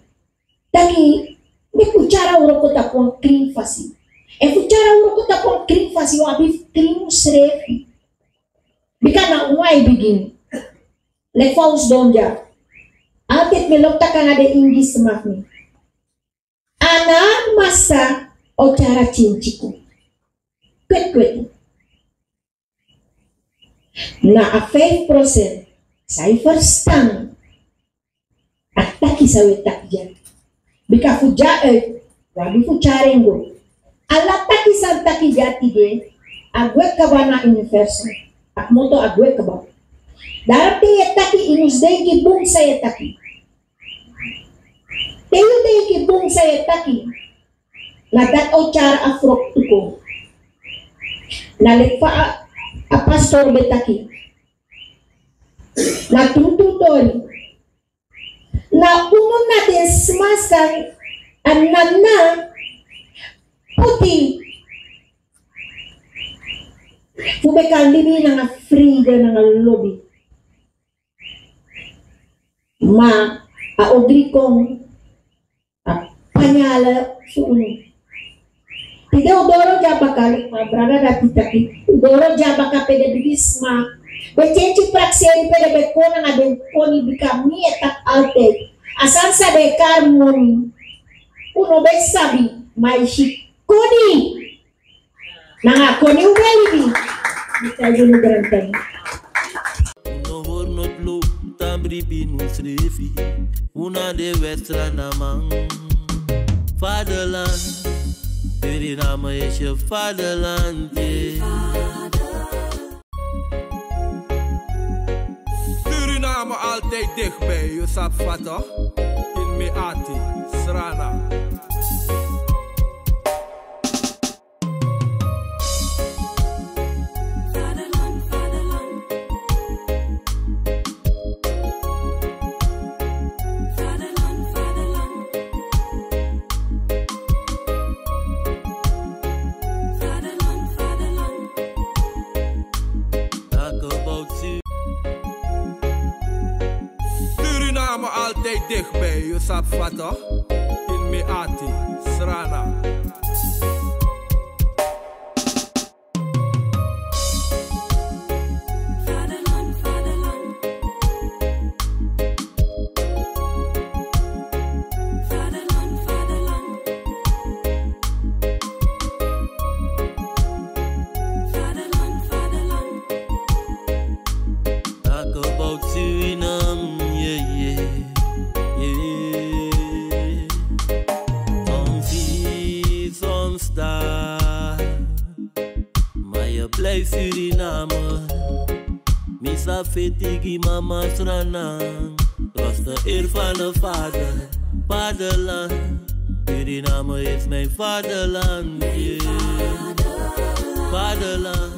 Taki me kucara uroko tapon krim fasi. E kucara uroko tapon krim fasi wa bif krim srefi. Bikana uai begin. Le faus donja. Altet melok takanga de ingis semafni. Anak masa o cara cinciku. Kwet. Na a 5% saya verstand. Ataki sawe takja. Bika fuja wabi fucharengo. Ala taki san taki jati de. Agwe kabana universo. Akmoto agwe kabana. Darate yetaki inusdeki bung saya taki. Teyo deki bung saya taki. Nadat o cara afrok tuko. Nalekpa a pastor betaki. Na tututori. Na uno na desmasan anana puti. Fubekan libi nga frida nga lobby. Ma a obrikong a panyala suuni. Tidak udoro jabakal brada datitaki. Udoro jabaka pede bigisma. Becenci prakseri pede bekona nga den poni bikami etak alte. Asan sa bekar moni. Uno besabi maishi koni. Nanga koni ubelibi. Bika yun garantay. Una de westra namang Vaderland, Suriname is je vaderland. Suriname altijd dichtbij, je sap vato in Meati, Srana. Altijd dichtbij, je sap vato in Meati, Srana. Suriname, misa fetigi mama Srana, was de eer van de vader, vaderland. Suriname is mijn vaderland, yeah. Vaderland.